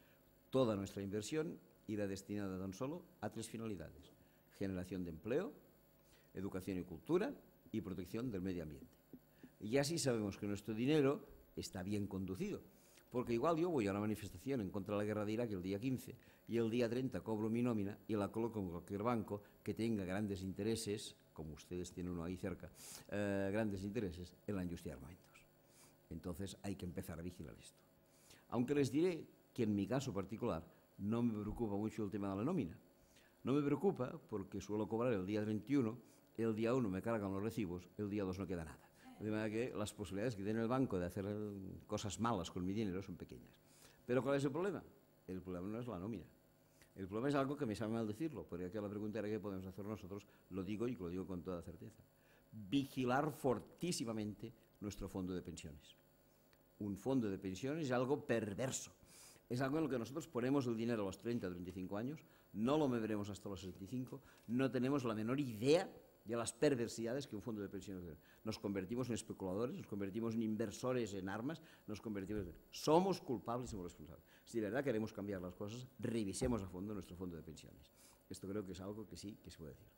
Toda nuestra inversión irá destinada tan solo a 3 finalidades: generación de empleo, educación y cultura y protección del medio ambiente. Y así sabemos que nuestro dinero está bien conducido. Porque igual yo voy a una manifestación en contra de la guerra de Irak el día 15 y el día 30 cobro mi nómina y la coloco en cualquier banco que tenga grandes intereses, como ustedes tienen uno ahí cerca, grandes intereses en la industria de armamentos. Entonces hay que empezar a vigilar esto. Aunque les diré que en mi caso particular no me preocupa mucho el tema de la nómina. No me preocupa porque suelo cobrar el día 31, el día 1 me cargan los recibos, el día 2 no queda nada. De manera que las posibilidades que tiene el banco de hacer cosas malas con mi dinero son pequeñas. Pero ¿cuál es el problema? El problema no es la nómina. El problema es algo que me sabe mal decirlo, porque aquí la pregunta era qué podemos hacer nosotros, lo digo y lo digo con toda certeza. Vigilar fortísimamente nuestro fondo de pensiones. Un fondo de pensiones es algo perverso. Es algo en lo que nosotros ponemos el dinero a los 30 o 35 años, no lo moveremos hasta los 65, no tenemos la menor idea de las perversidades que un fondo de pensiones tiene. Nos convertimos en especuladores, nos convertimos en inversores en armas, somos culpables y somos responsables. Si de verdad queremos cambiar las cosas, revisemos a fondo nuestro fondo de pensiones. Esto creo que es algo que sí que se puede decir.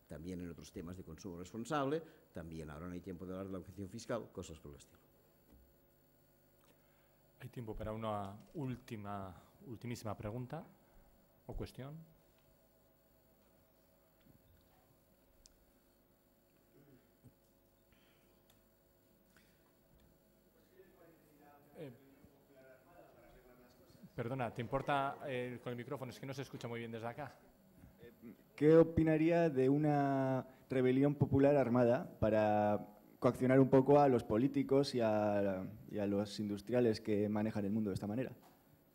También en otros temas de consumo responsable, también ahora no hay tiempo de hablar de la objeción fiscal, cosas por el estilo.
Hay tiempo para una ultimísima pregunta o cuestión. Perdona, ¿te importa con el micrófono? Es que no se escucha muy bien desde acá.
¿Qué opinaría de una rebelión popular armada para coaccionar un poco a los políticos y a los industriales que manejan el mundo de esta manera?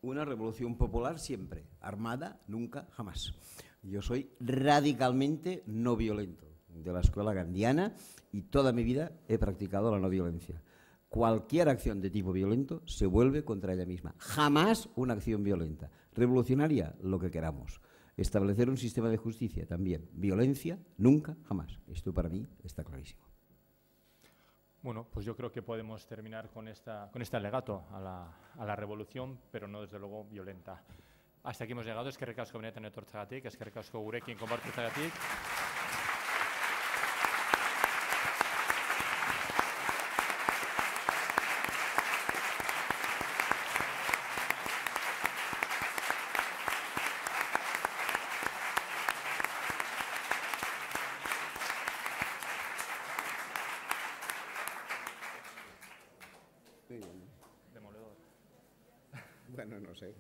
Una revolución popular siempre, armada nunca, jamás. Yo soy radicalmente no violento, de la escuela gandhiana, y toda mi vida he practicado la no violencia. Cualquier acción de tipo violento se vuelve contra ella misma. Jamás una acción violenta. Revolucionaria, lo que queramos. Establecer un sistema de justicia, también. Violencia, nunca, jamás. Esto para mí está clarísimo.
Bueno, pues yo creo que podemos terminar con este alegato a la revolución, pero no desde luego violenta. Hasta aquí hemos llegado. Eskerrik asko benetan etortzeagatik, eskerrik asko gurekin konpartitzeagatik. Demoledor.
Bueno, no sé.